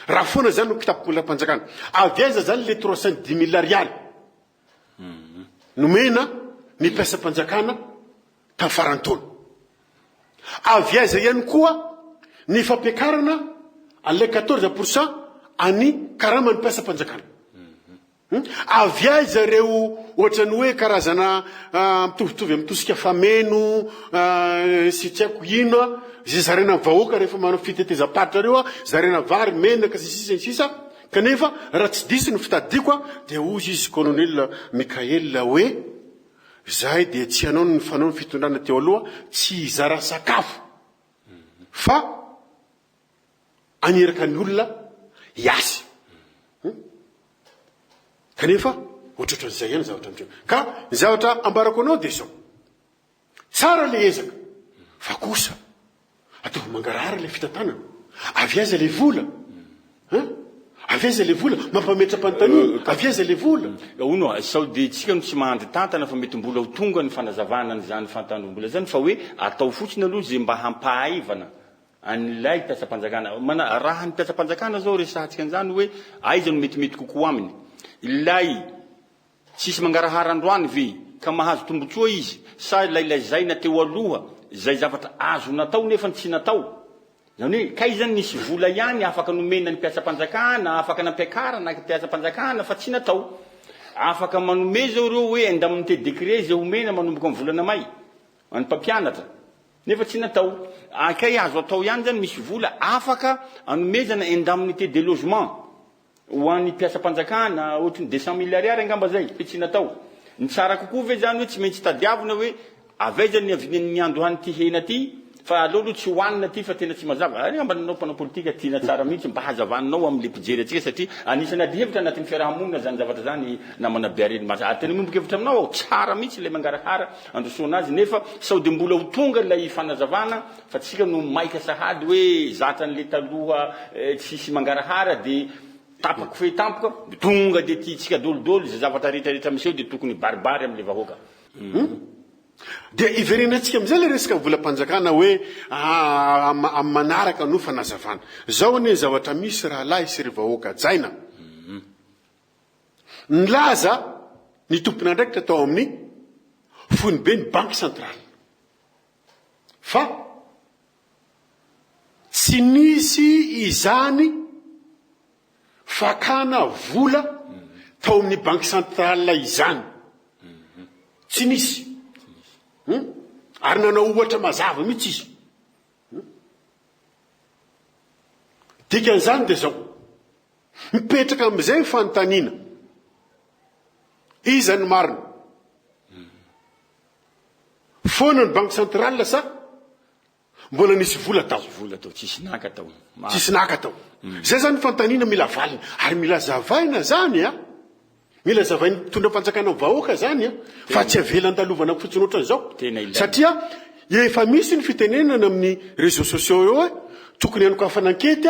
S2: raha foana zany no kitapo-bola mpanjakana avy aiza zany le 310 000 arialy nomena ny mpiasa-mpanjakana tafarantaona avy aiza ihany koa ny fampiakarana an'ilay 14% any karama ny mpiasa-mpanjakana avy aiza reo ohatrany hoe karazana mitovitovy amitosika fameno sy tsy haiko ino zay zarena vahoaka rehefa manao fitetezam-paritra reo zarena vary menaka sisa kanefa raha tsy disy ny fitadiko dia ozy izy colonel Mikael hoe zahay dia tsy hanao ny fanao ny fitondrana teo aloha tsy hizara sakafo fa aniraka ny olona hiasy kanefa ohatrohatran'izay ihany zavatra amindreo ka ny zavatra ambarako anao dia zao tsara le ezaka fa kosa ataovy mangarahara le fitantanana avy aiza le vola avy aiza le vola mampametra-panontaniana avy aiza le vola
S1: ono sao de tsika no tsy mahandry tantana fa mety mbola ho tonga ny fanazavana n'izany fanontaniam-bola zany fa hoe atao fotsiny aloha zay mba hampahaivana an'ilay mpiasa-mpanjakana raha ny mpiasa-mpanjakana zao resahantsika an'izany hoe aiza no metimety kokoa aminy ilay tsisy mangarahara androany ve ka mahazo tombotsoa izy sa lailazaina teo aloha zay zavatra azo natao nefa tsy natao zany hoe kay zany nisy vola ihany afaka nomena ny mpiasa-mpanjakana afaka nampiakarana mpiasa-mpanjakana fa tsy natao afaka manome zao reo hoe indemnité décret zay omena manomboka amin'ny volana may any mpampianatra nefa tsy natao akay azo atao ihany zany misy vola afaka anomezana indemnité de logement ho an'ny mpiasa-mpanjakana ohatrany 200 000 ariary angamba zay fe tsy natao ny tsara kokoa ve zany hoe tsy maintsy tadiavina hoe avaiza ny avin'ny andro hany ty hena ty fa aloha tsy hoanina ty fa tena tsy mazava ary amba nanao mpanao politika tiana tsara mihitsy mba hazavaninao am'le mpijery atsika satria anisany adihevitra anatin'ny fiarahamonina zany zavatra zany namana biareny masa tena miombokevitra aminao ao tsara mihitsy le mangarahara androsoana azy nefa sao de mbola ho tonga lay fanazavana fa tsika no maika sahady hoe zatran'le taloha tsisy mangarahara de tapako fe tampoka tonga de tiatsika dolodolo zay zavatra rehetrarehetra miseho de tokony baribary am'le vahoaka
S2: dia iverenantsika am'izay le resaka vola mpanjakana hoe amin'ny manaraka no fanazavana zao ane zavatra misy raha lahy sy ry vahoaka jaina nylaza ny tompona ndraikitra tao amin'ny fony be ny banque centrale fa tsy nisy izany fakana vola tao amin'ny banque centrale izany tsy nisy ary nanao ohatra mazava mihitsy izy dikan'izany dia zao mipetraka amin'izay fanontaniana iza ny marina foana ny banque centrale sa mbola nisy vola tao
S1: tsisy naka tao
S2: zay zany fanontaniana mila valina ary mila zavaina zany mila zavainy tondram-panjakana vahoaka zany fa tsy avelan-dalovana fotsiny ohatran'izao satria efa misy ny fitenenana amin'ny réseaux sociaux eo hoe tokony anoko hafanakety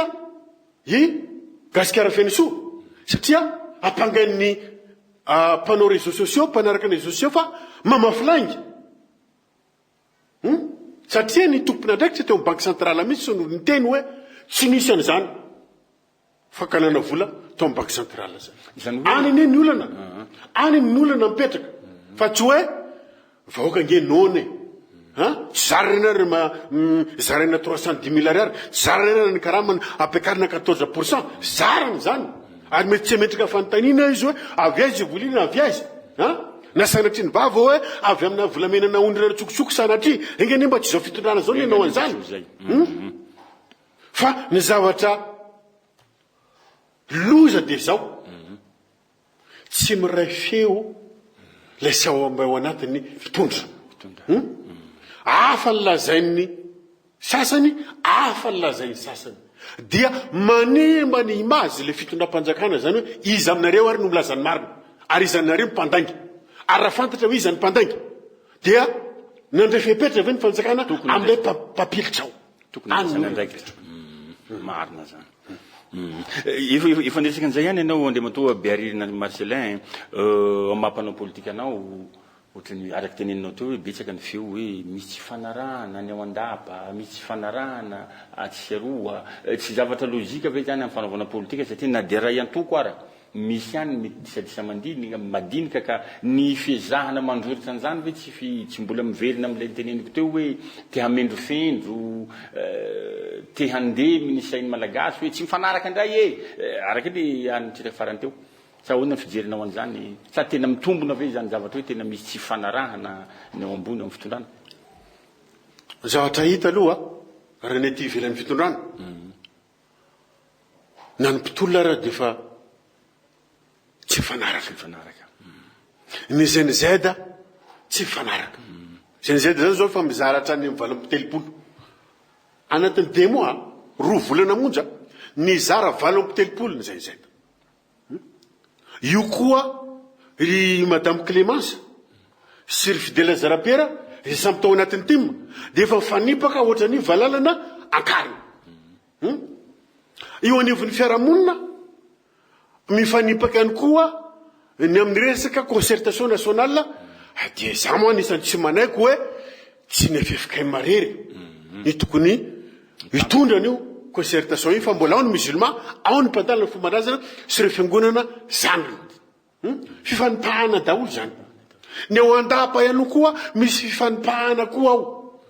S2: i gasikara fenisoa satria ampangain'ny mpanao réseaux sociaux mpanaraka ny réseaux sociaux fa mamafilaingy satria ny tompona ndraikitra teo amin'ny banky centrale mihitsy no niteny hoe tsy nisy an'izany fakanana vola teo amin'ny banky centrale zany any ane ny olana any ny olana mipetraka fa tsy hoe vahoaka nge none tsy zarena zarena 310 000 ariary tsy zarena ny karamana ampiakarina 14% zarana zany ary mety tsy metraka fanontaniana izy hoe avy aizy volina avy aizy na sanatria ny vava hoe avy amina volamenana ondrana tsokotsoko sanatria engeny mba tsy zao fitondrana zao ny ianao an'izany fa ny zavatra loza de zao tsy miray feo lay sy ao anatin'ny mpitondra afa lazain'ny sasany afa lazain'ny sasany dia manemba ny imazy le fitondram-panjakana zany hoe izy aminareo ary no milazany marina ary izanareo mpandainga ary raha fantatra hoe izany mpandainga dia nandray fepetra ve ny fanjakana amin'ilay papilitra ao
S1: marina zany ifandraisaka an'izay ihany ianao andriamatoa Bearirina Marcelin mampanao politika anao ohatrany araky teneninao teo hoe betsaka ny feo hoe misy tsy fanarahana ny ao andapa misy tsy fanarahana atseroa tsy zavatra lojika ve zany amin'ny fanaovana politika satria na dia ray antoko ara misy ihany mety disadisa madinika ka ny fezahana mandroritra an'izany ve tsy mbola miverina amin'ilay teneniko teo hoe te hamendro fendro te handemy ny sainy malagasy hoe tsy mifanaraka indray araky le anytsiraka farany teo sa hoana fijerinao an'izany sa tena mitombona ve zany zavatra hoe tena misy tsy fanarahana ny ao ambony amin'ny fitondrana
S2: zavatra hita aloha raha ny aty ivelan'ny fitondrana na ny mpitolona raha de fa tsy mifanaraka ny zenizeda tsy mifanaraka zenizeda zany zao fa mizaratra ny valom-pitelopolo anatin'ny demoa 2 volana monja ny zara valom-pitelopolo ny zenizeda io koa ry madame Clémence sy ry Fidèle Zarapera izay samy tao anatin'ny tim de efa mifanipaka ohatra ny valalana ankarina io anivon'ny fiarahamonina mifanipaka ihany koa ny amin'ny resaka concertation nationale dia za moa anisany tsy manaiko hoe tsy nefefika marery ny tokony hitondra an'io concertation io fa mbola ao ny musulman ao ny mpantalana fomban-drazana sy ireo fiangonana zany fifanipahana daholo zany ny ao andapa ihany koa misy fifanipahana koa ao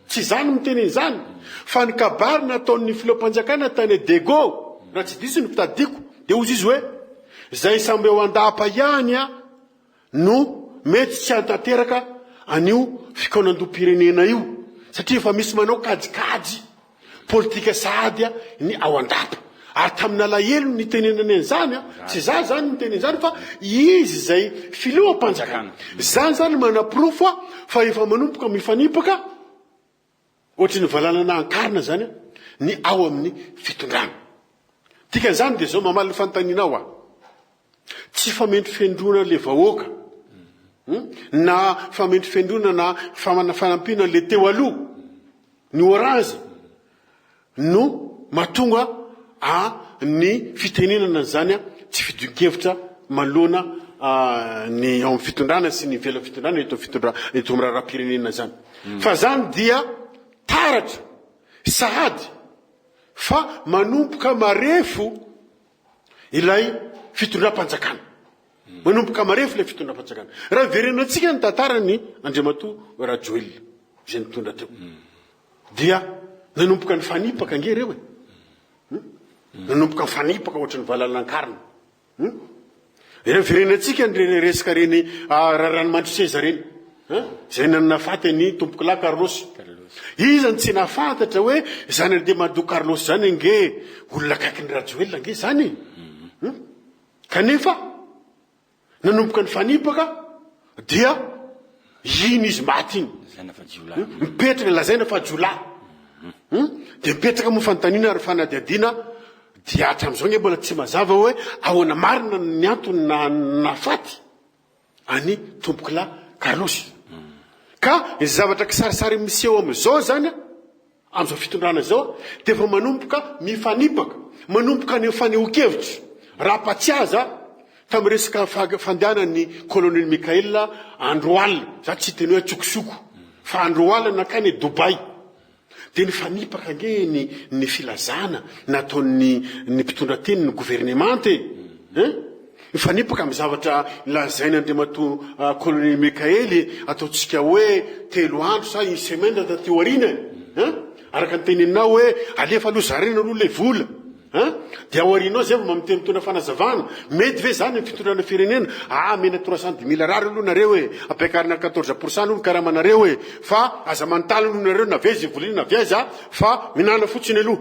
S2: tsy zany miteny zany fa ny kabary nataon'ny filom-panjakana tany Dego raha tsy diso ny mpitadiko de ozy izy hoe zay samby ao andapa ihany no mety tsy antanteraka an'io fikaonandom-pirenena io satria fa misy manao kajikajy politika sady ny ao andapa ary tamin'ny alahelo ny tenenany an'izany tsy za zany ny teneny zany fa izy zay filoam-panjakana zany zany manaprofo fa efa manompoka mifanipaka ohatry ny valalana ankarina zany ny ao amin'ny fitondrana dikan'izany de zao mamaly ny fanontaniana ao tsy famendry fendrona le vahoaka na famendry fendrona na fanampiana le teo aloha ny orange no mahatonga ny fitenenana zany tsy fidon-kevitra manoloana ny ao amin'ny fitondrana sy ny vela fitondrana eto miraharaha-pirenena zany fa zany dia taratra sahady fa manompoka marefo ilay fitondram-panjakana manompoka marefo ilay fitondram-panjakana raha verenantsika ny tantara ny Andriamatoa Rajoelina izay nitondra teo dia nanompoka ny fanipaka nge reo nanompoka ny fanipaka ohatry ny valalanan-karina raha verenantsika ny resaka reny ranomantroseza reny zay nanafaty ny tompoko lahy Carlos izany tsy nafantatra hoe zany de mado Carlos zany nge olona kaiky ny Rajoelina nge zany kanefa nanompoka ny fanipaka dia iny izy maty iny mipetraka lazaina fa jiola de mipetraka moa fanontaniana ary fanadiadiana dia hatram'izao nge mbola tsy mazava hoe ahoana marina ny antony nafaty any tompoko lahy Carlos ka izy zavatra kisarisary miseho am'izao zany am'izao fitondrana zao de efa manompoka mifanipaka manompoka ny faneho-kevitra raha patsiaza tamin'ny resaka fandehanan'ny colonel Michael Andro alina za tsy teny hoe tsokosoko fa Andro alina nakany Dubai dia nifanipaka ange ny filazana nataon'ny mpitondrateny ny gouvernemante mifanipaka amin'ny zavatra lazainy andriamatoa kolonely Mikaely ataontsika hoe 3 andro sa une semaine taty aoriana araka ny teneninao hoe alefa aloha zarena aloha le vola dia ao aorianao zay vao mamiteny mitondra fanazavana mety ve zany ny fitondrana firenena mena 310 000 rary aloha nareo hoe ampiakarina 14% aloha ny karamanareo hoe fa aza manontany aloha nareo navezy volina naviaza fa minana fotsiny aloha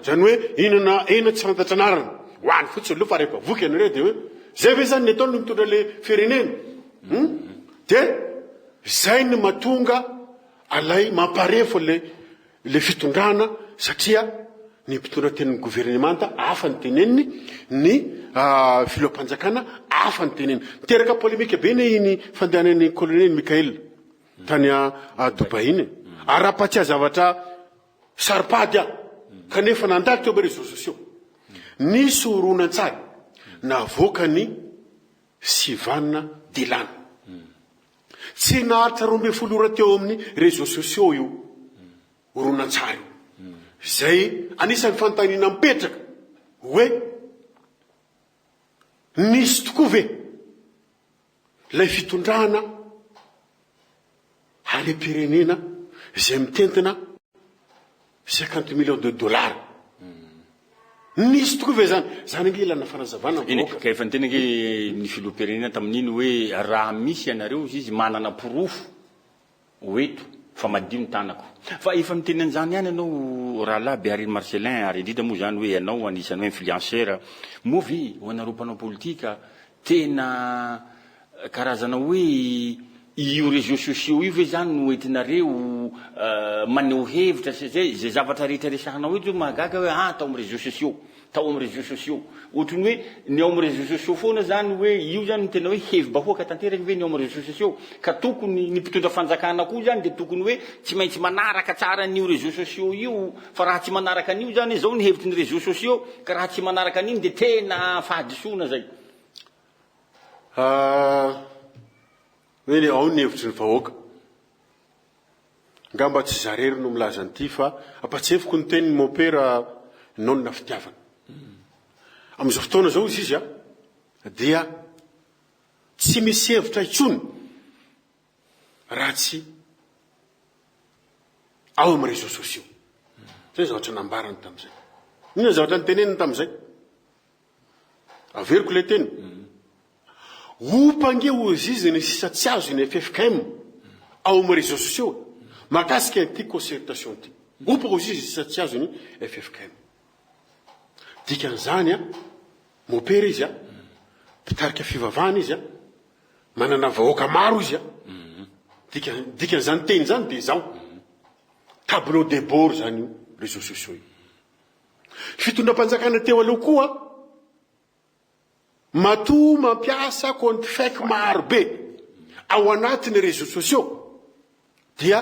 S2: zany hoe inana tsy fantatra anarana hoany fotsiny aloha fa rehefa voky anareo dia hoe zay ve zany ny ataony no mitondra le firenena dia zay ny mahatonga alay mamparefo le fitondrana satria ny mpitondra tenin'ny gouvernemanta afa ny teneniny ny filohampanjakana afa ny teneniny miteraka polémika be iny fandehanan'ny colonel Mikaely tany a Dubai iny ara-patsia zavatra saripady kanefa nandalo teo amin'ny réseaux sociaux nisy horonan-tsary navoaka ny Sivanina Delana tsy naharitra 12 ora teo amin'ny réseaux sociaux io horonan-tsary zay anisan'ny fanontaniana mipetraka hoe nisy tokoa ve lay fitondrana ale-pirenena zay mitentina 50 millions de dollars nisy tokoa ve zany nge ilana fanazavana
S1: ka efa nitena nge ny filoham-pirenena tamin'iny hoe raha misy ianareo izy manana porofo oeto fa madio ny tanako fa efa miteny an'izany ihany ianao rahalahy Bearine Marcelin ary indrindra moa zany hoe ianao anisany hoe influenceur moa ve ho anareo mpanao politika tena karazana hoe io réseaux sociaux io ve zany no entinareo maneho hevitra zay zavatra rehetra resahanao eto mahagaga hoe tao amin'ny réseaux sociaux tao amin'ny réseaux sociaux ohatrany hoe ny ao amin'ny réseaux sociaux foana zany hoe io zany tena hoe hevi-bahoaka tanteraky ve ny ao amin'ny réseaux sociaux ka tokony ny mpitondra fanjakana koa zany dia tokony hoe tsy maintsy manaraka tsara n'io réseaux sociaux io fa raha tsy manaraka an'io zany zao ny hevitry ny réseaux sociaux ka raha tsy manaraka an'iny dia tena fahadisoana zay
S2: hoe ao ny hevitry ny vahoaka ngamba tsy zarery no milaza an'ity fa apatsefiko ny teniny mopera nonina fitiavana amin'izao fotoana zao izy dia tsy misy hevitra intsony raha tsy ao amin'ny réseaux sociaux zay zavatra nambarany tamin'izay inona zavatra nyteneniny tamin'izay averiko le teny opange ozy izy ny sisa tsy azo ny FFKM ao amin'ny réseaux sociaux makasika ity concertation ty opa ozy izy sisa tsy azo ny FFKM dikan'izany mopera izy mpitarika fivavahana izy manana vahoaka maro izy dikan'izany teny zany dia zao tableau de bord zany io réseaux sociaux io fitondram-panjakana teo aloha koa matoa mampiasa compte fake maro be ao anatin'ny réseaux sociaux dia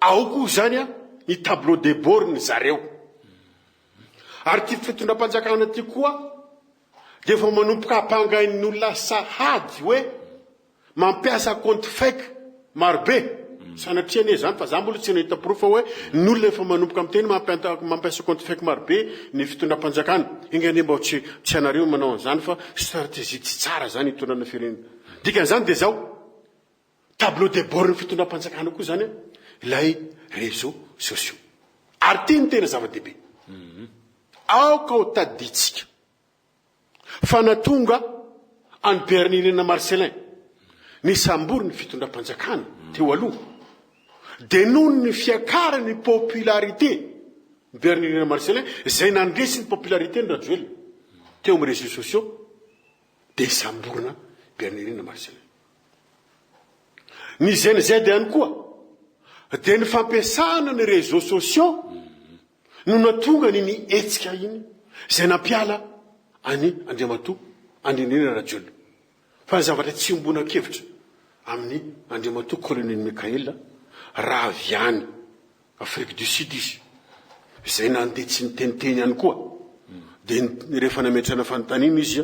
S2: ao koa zany ny tableau de bord ny zareo ary ty fitondram-panjakana ty koa dia efa manompoka hampangain'ny olona sahady hoe mampiasa compte fake marobe sanatria ane zany fa za mbola tsy nahita profa hoe ny olona efa manompoka amiteny mampiasa compte fake marobe ny fitondram-panjakana ingane mba tsy anareo manao an'izany fa stratégie tsy tsara zany hitondrana firenena dikan'izany dia zao tableau de bord ny fitondram-panjakana koa zany ilay réseaux sociaux ary ty ny tena zava-dehibe aoka ho taditsika fa natonga any Bearine Marcelin ny sambory ny fitondram-panjakana teo aloha dia noho ny fiakarany popularité Bearine Marcelin zay nandresy ny popularité ny rajoelina teo amin'ny réseaux sociaux dia samborina Bearine Marcelin ny zay dia ihany koa dia ny fampiasana ny réseaux sociaux no natonga ny etsika iny zay nampiala any Andriamatoa Andrinirina Rajoelina fa ny zavatra tsy ombona-kevitra amin'ny Andriamatoa colonel Mikaely raha avy any Afrique du Sud izy zay nandeha tsy niteniteny ihany koa dia rehefa nametrana fanontaniana izy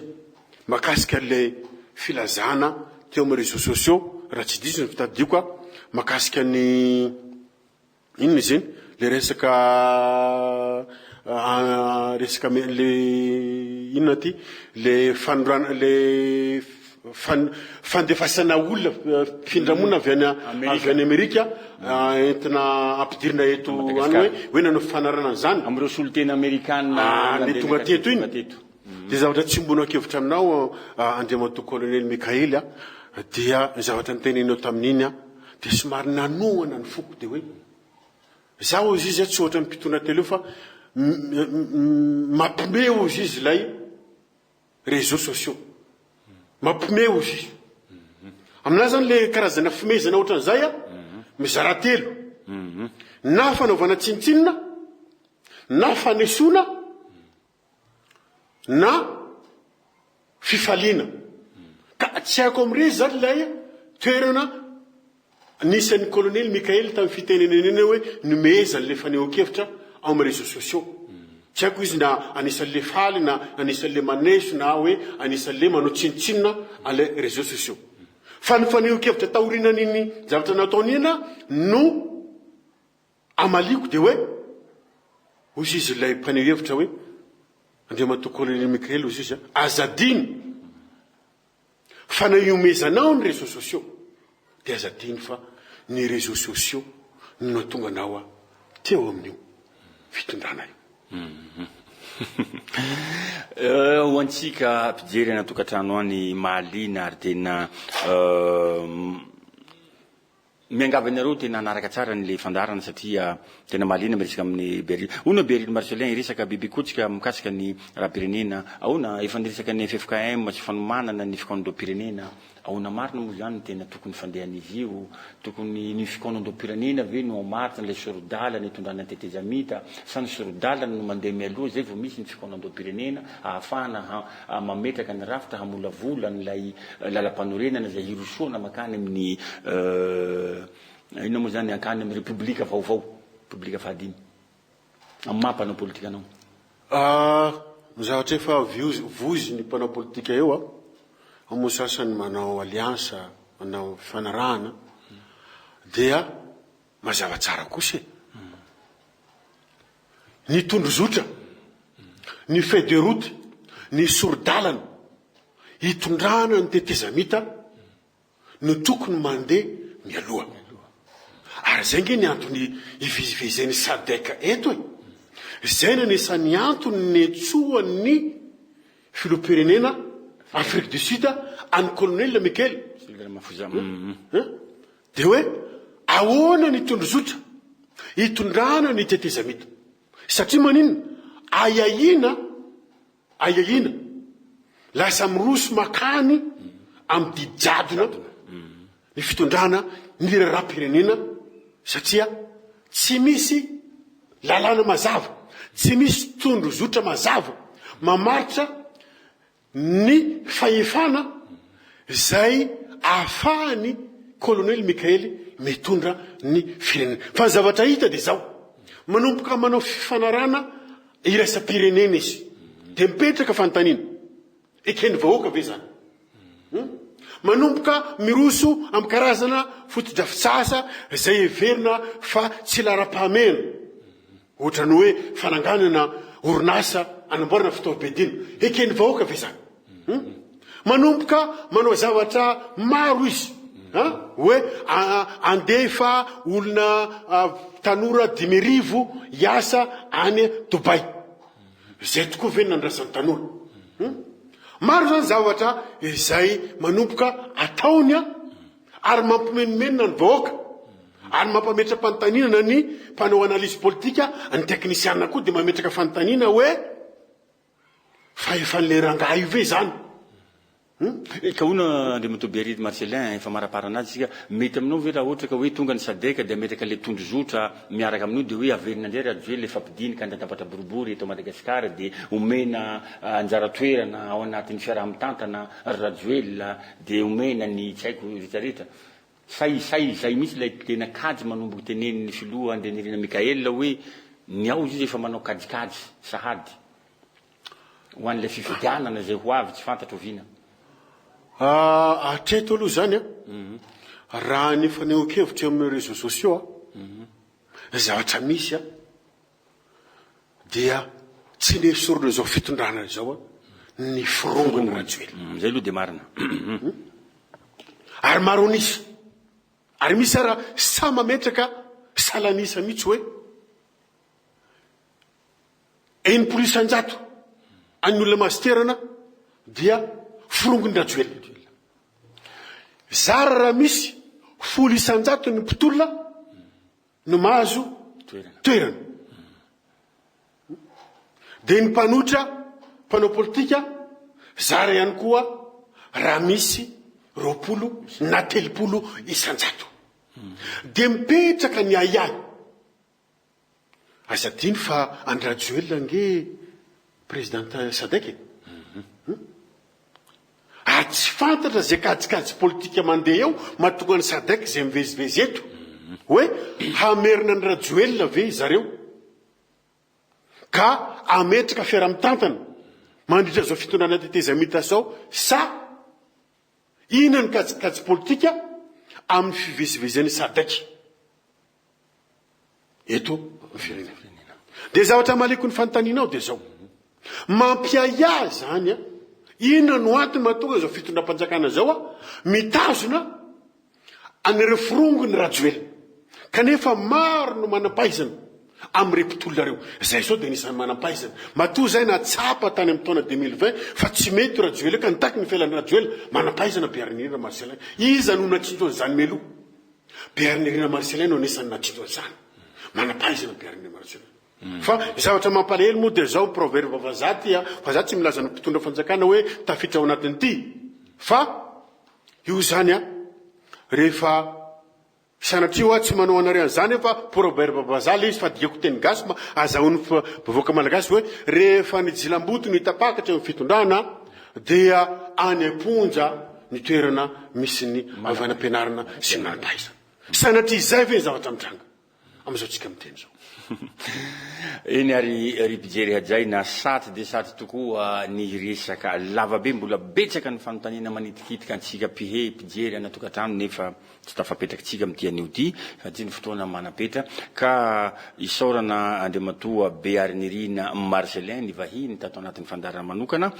S2: makasika le filazana teo amin'ny réseaux sociaux raha tsy diso ny fitadidiako makasika ny inona izy iny le resaka le inona ty le fandefasana olona findramona avy any Amerika entina ampidirina eto any hoe nanao fifanarana an'izany
S1: amreo solotena amerikanina
S2: le tonga teto iny dia zavatra tsy mbono-kevitra aminao andriamatoa colonel Mikaely dia zavatra nitenenao tamin'iny dia somary nanohana ny foko dia hoe zaho izy izy tsy ohatra mpitona telo fa mampimeo izy izy ilay réseaux sociaux mampimeo izy izy aminazy zany le karazana fimezana ohatran'izay mizara telo na fanaovana tsinitsinina na fanesoana na fifaliana ka tsy haiko am'ireny zany ilay toerana nisan'ny colonel Mikaely tamin'ny fitenenenena hoe nomezany le faneho-kevitra ao amin'ny réseaux sociaux tsy haiko izy na anisan'le faly na anisan'le maneso na hoe anisan'le manao tsinitsinina ale réseaux sociaux fa ny faneho-kevitra tahorinan'iny zavatra nataonina no amaliko dia hoe ozy izy ilay mpaneho-hevitra hoe andriamatoa colonel Mikaely ozy izy azadiny fa na iomezanao ny réseaux sociaux dia azadiny fa ny réseaux sociaux no natonga anao teo amin'io fitondrana io
S1: ho antsika mpijery anatokantrano any mahaliana ary tena miangavanareo tena anaraka tsara n'le fandarana satria tena mahaliana miresaka amin'ny Beril ona Beril Marcelin iresaka bibikotsika mikasika ny raha-pirenena aona efa niresaka ny FFKM tsy fanomanana ny fikaonan-doha-pirenena aona marina moa zany tena tokony fandehan'izy io tokony ny fikaonan-doha-pirenena ve no marina le sorodalana itondrana tetezamita sa ny sorodalana no mandeha mialoha zay vao misy ny fikaonan-doha-pirenena ahafahana mametraka ny rafitra hamolavola n'ilay lalam-panorenana zay hirosoana makany amin'ny ino moa zany akany amin'ny republika vaovao republika fahadimy amin'ny mampanao politika anao
S2: zavatra efa vozy ny mpanao politika eo moa sasany manao aliansa manao fifanarahana dia mazava tsara kosa ny tondrozotra ny feuille de route ny sorodalana hitondrana ny tetezamita no tokony mandeha mialoha ary zay nge ny antony ivizivezeny sadeka eto zay nanesany antony netsoan'ny filoham-pirenena Afrique du Sud any colonel Mikaely dia hoe ahoana ny tondrozotra hitondrana ny tetezamita satria maninona ayaina lasa miroso makany amin'ny didijadona ny fitondrana ny raha-pirenena satria tsy misy lalàna mazava tsy misy tondrozotra mazava mamaritra ny fahefana zay ahafahany colonel Mikaely mitondra ny firenena fa ny zavatra hita dia zao manomboka manao fifanarana iraisam-pirenena izy dia mipetraka fanontaniana ekeny vahoaka ve zany manomboka miroso amin'ny karazana fotodrafitsasa zay heverina fa tsy lara-pahamena ohatrany hoe fananganana orinasa anamboarana fitaovam-piadiana ekeny vahoaka ve zany manomboka manao zavatra maro izy hoe andefa olona tanora 10,000 hiasa any Dubai zay tokoa ve nandrasan'ny tanora maro zany zavatra izay manomboka ataony ary mampimenomenona ny vahoaka ary mampametra fanontaniana ny mpanao analyse politika ny teknisianina koa dia mametraka fanontaniana hoe fa efa n'le rangaha io ve zany
S1: ka ona andriamatoa Beril Marcelin efa maraparana azy sika mety aminao ve raha ohatra ka hoe tonga ny sadeka dia ametraka le tondrozotra miaraka amin'io dia hoe averina indray raha le fampidinika andatapatra boribory eto Madagasikara dia omena anjara toerana ao anatin'ny fiaraha-mitantana rajoelina dia omena ny tsy haiko rehetrarehetra say zay misy ilay tena kajy manomboky teneniny filoha andrenirina Mikaely hoe ny ao izy efa manao kajikajy sahady ho an'ilay fifidianana zay ho avy tsy fantatra oviana
S2: atreto aloha zany raha ny faneho-kevitra amin'ny réseaux sociaux zavatra misy a dia tsy nesorona zao fitondrana zao a ny firongony rajoely
S1: zay aloha de marina
S2: ary maro anisy ary misy ara sa mametraka salanisa mihitsy hoe enimpolo isan-jato any olona masiterana dia firongony rajoely zara raha misy folo isan-jato ny mpitolona no mahazo toerana dia ny mpanotra mpanao politika zara ihany koa raha misy 20 na 30 isan-jato dia mipetraka ny ayay azadiny fa andrajoelona nge présidente Sadek tsy fantatra zay kajikajy politika mandeha eo mahatonga ny Sadek zay mivezivezy eto hoe hamerina ny rajoelona ve zareo ka ametraka fiara-mitantana mandritra zao fitondrana tetezamita sao sa ina ny kajikajy politika amin'ny fivezivezan'ny Sadek eto firenena dia zavatra maleko ny fanontanianao dia zao mampiaya zany a ina no antony mahatonga zao fitondram-panjakana zao a mitazona an'ireo firongony rajoely kanefa maro no manam-pahaizana amin'ireo mpitolona reo zay sao dia anisan'ny manam-pahaizana matoa zay na tsapa tany amin'ny taona 2020 fa tsy mety rajoely ka nitaky ny felan'ny rajoely manam-pahaizana Bernirina Marcelin iza no natsinjo an'izany meloa Bernirina Marcelin no anisany natsinjo an'izany manam-pahaizana Bernirina Marcelin fa zavatra mampalahelo moa dia zao proverbe vazaty fa za tsy milaza ny mpitondra fanjakana hoe tafitra ao anatiny ity fa io zany a rehefa sanatria tsy manao anareo an'izany fa proverbe vazaly izy fa diako teny gasy azahoany bavoaka malagasy hoe rehefa ny jilamboto ny tapakatra ny fitondrana dia any amponja ny toerana misy ny avanam-pianarana sy ny manam-pahaizana sanatria zay ve ny zavatra mitranga am'izao tsika miteny zao
S1: eny ary pijery hajay na saty de saty tokoa ny resaka lavabe mbola betsaka ny fanontaniana manitikitika antsika pihe pijery anatokatrano nefa tsy tafapetrakytsika am'tianio ty fa ty ny fotoana manapetra ka isaorana andriamatoa Bernirina Marcelin ny vahiny tato anatin'ny fandarana manokana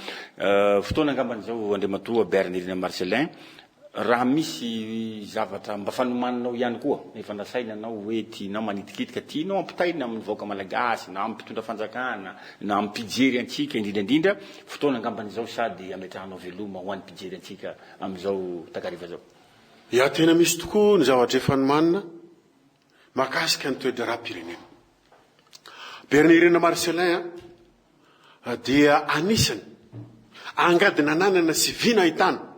S1: fotoana angamban'izao andriamatoa Bernirina Marcelin raha misy zavatra mba fanomaninao ihany koa efa nasaina anao hoe tianao manitikitika tianao ampitaina amin'ny vahoaka malagasy na amin'ny mpitondra fanjakana na amin'ny pijery antsika indrindraindrindra fotoana angamban'izao sady ametrahanao veloma ho an'ny pijery antsika amin'izao takariva zao
S2: ia tena misy tokoa ny zavatra efa nomanina makasika ny toedra raha-pirenena Bernirina Marcelin dia anisany angady nananana sy vina ahitana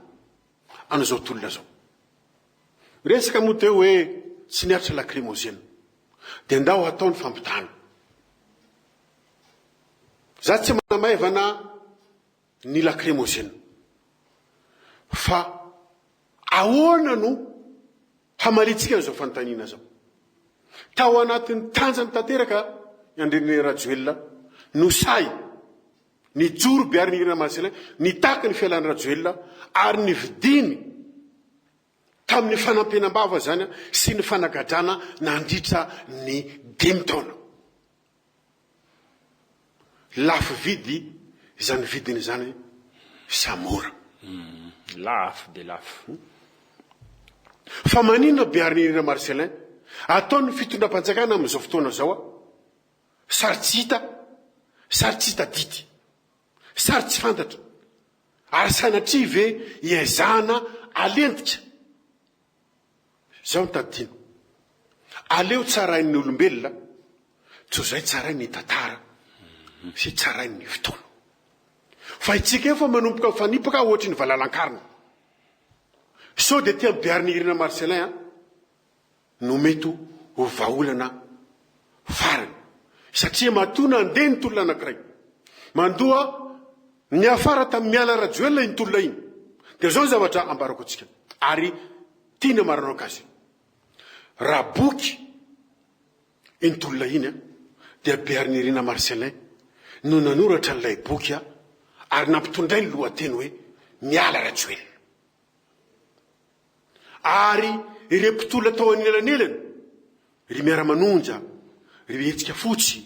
S2: an'izao tolona zao resaka moa teo hoe tsy niaritra lacrymogène dia ndao ataony fampitana za tsy manamaivana ny lacrymogène fa ahoana no hamalitsika an'izao fanontaniana zao tao anatin'ny tanjany tanteraka andreny rajoelona no say ny joro Bernirina Marcelin ny taky ny fialan'ny rajoelona ary ny vidiny tamin'ny fanampianam-bava zany sy ny fanagadrana nandritra ny 5 taona lafo vidy zany vidiny zany samora
S1: lafo de lafo
S2: fa maninona Bernirina Marcelin ataony fitondram-panjakana amin'izao fotoana zao a sary tsy hita dity sary tsy fantatra ary sanatria ve iezana alentika zao nitadina aleo tsarain'ny olombelona tso zay tsarain'ny tantara sy tsarain'ny fotoana fa itsika efa manomboka fanipaka ohatry ny valalan-karina sao dia tia Bernirina Marcelin no mety ho vahaolana farany satria matona andeha ny tolona anankiray mandoa ny afara tamin'ny miala rajoelona iny tolona iny dia zao ny zavatra ambarako atsika ary tiana maranao akazy raha boky iny tolona iny dia Bernirina Marcelin no nanoratra n'ilay boky ary nampitondray ny lohateny hoe miala rajoelona ary ireo mpitolona tao an'elanelany ry miara-manonja rihetsika fotsy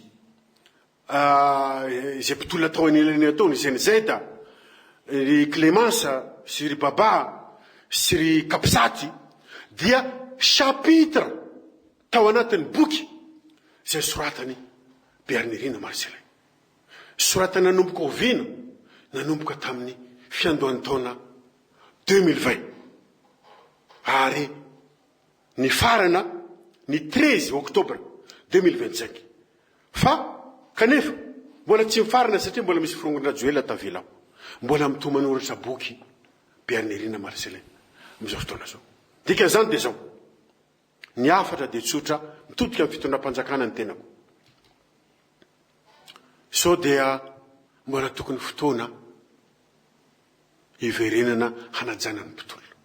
S2: izay mpitolona tao anelany atao ny Zenizeta, ry Clémence sy ry Baba sy ry Kapsaty dia chapitre tao anatin'ny boky izay soratany Bernérina Marcellin. Soratana nanomboka oviana, nanomboka tamin'ny fiandohan'ny taona 2020 ary ny farana ny 13 oktobra 2025 fa kanefa mbola tsy mifarana satria mbola misy firongon-drajoela tavelao, mbola mitomanoratra boky Bernérina Marcellin amizao fotoana zao. Dikan'izany dia zao ny afatra dia tsotra mitodika amin'ny fitondram-panjakana ny tenako. So dia mbola tokony fotoana iverenana hanajana ny mpitolona.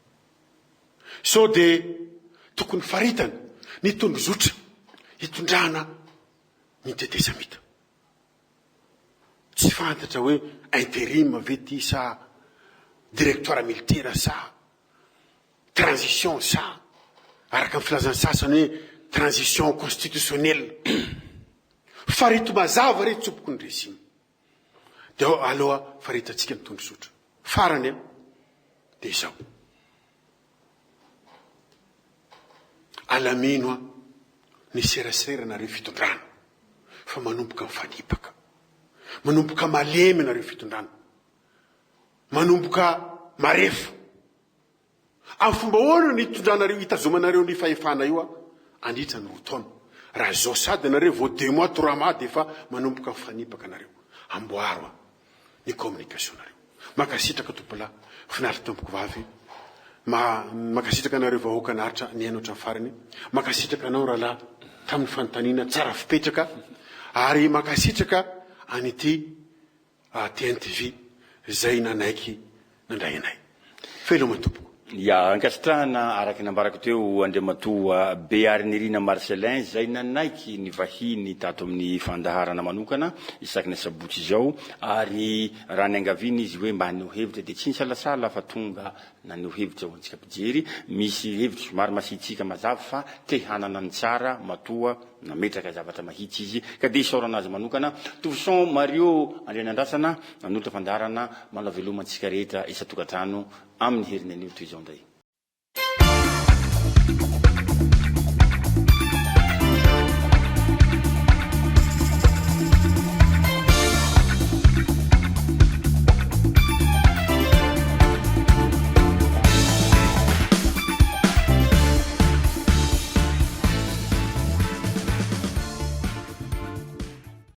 S2: So dia tokony faritana ny tondrozotra hitondrana ny tetesamita. Tsy fantatra hoe intérim vety sa directoire militaire sa transition sa araka ny filazan'ny sasany hoe transition constitutionnelle. Farito mazava reto tsopoko ny régime. Dia aloha faritatsika ny tondrozotra. Farany dia izao. Alamino ny serasera nareo fitondrana fa manomboka mifanipaka, manomboka malemy nareo fitondrana, manomboka marefo. Amin'ny fomba ahoana ny hitondranareo hitazomanareo ny fahefana io andritra ny roa taona. Raha zao sady nareo vao 2 mois 3 mois dia fa manomboka mifanipaka nareo. Amboaro ny communication nareo. Makasitraka tompolahy, finaritra tompoko vavy, makasitraka nareo vahoaka naritra ny haino ohatran'ny farany, makasitraka anao rahalahy tamin'ny fanontaniana tsara fipetraka, ary makasitraka an'ity TNTV izay nanaiky nandray anay. Feloman tompoko.
S1: Ya ankasitrahana araky nambarako teo Andriamatoa Bernérina Marcellin zay nanaiky ny vahiny tato amin'ny fandaharana manokana isaky ny sabotsy izao, ary raha ny angaviny izy hoe mba haneho hevitra dia tsy nisalasala fa tonga naneho hevitra ho antsika mpijery. Misy hevitra somary masitsika mazava fa te hanana ny tsara matoa nametraka zavatra mahitsy izy ka dia isaorana azy manokana. Tovisan Mario Andrianandrasana nanolotra fandaharana manao velomantsika rehetra isa tokantrano amin'ny herinan'io toy izao ndray.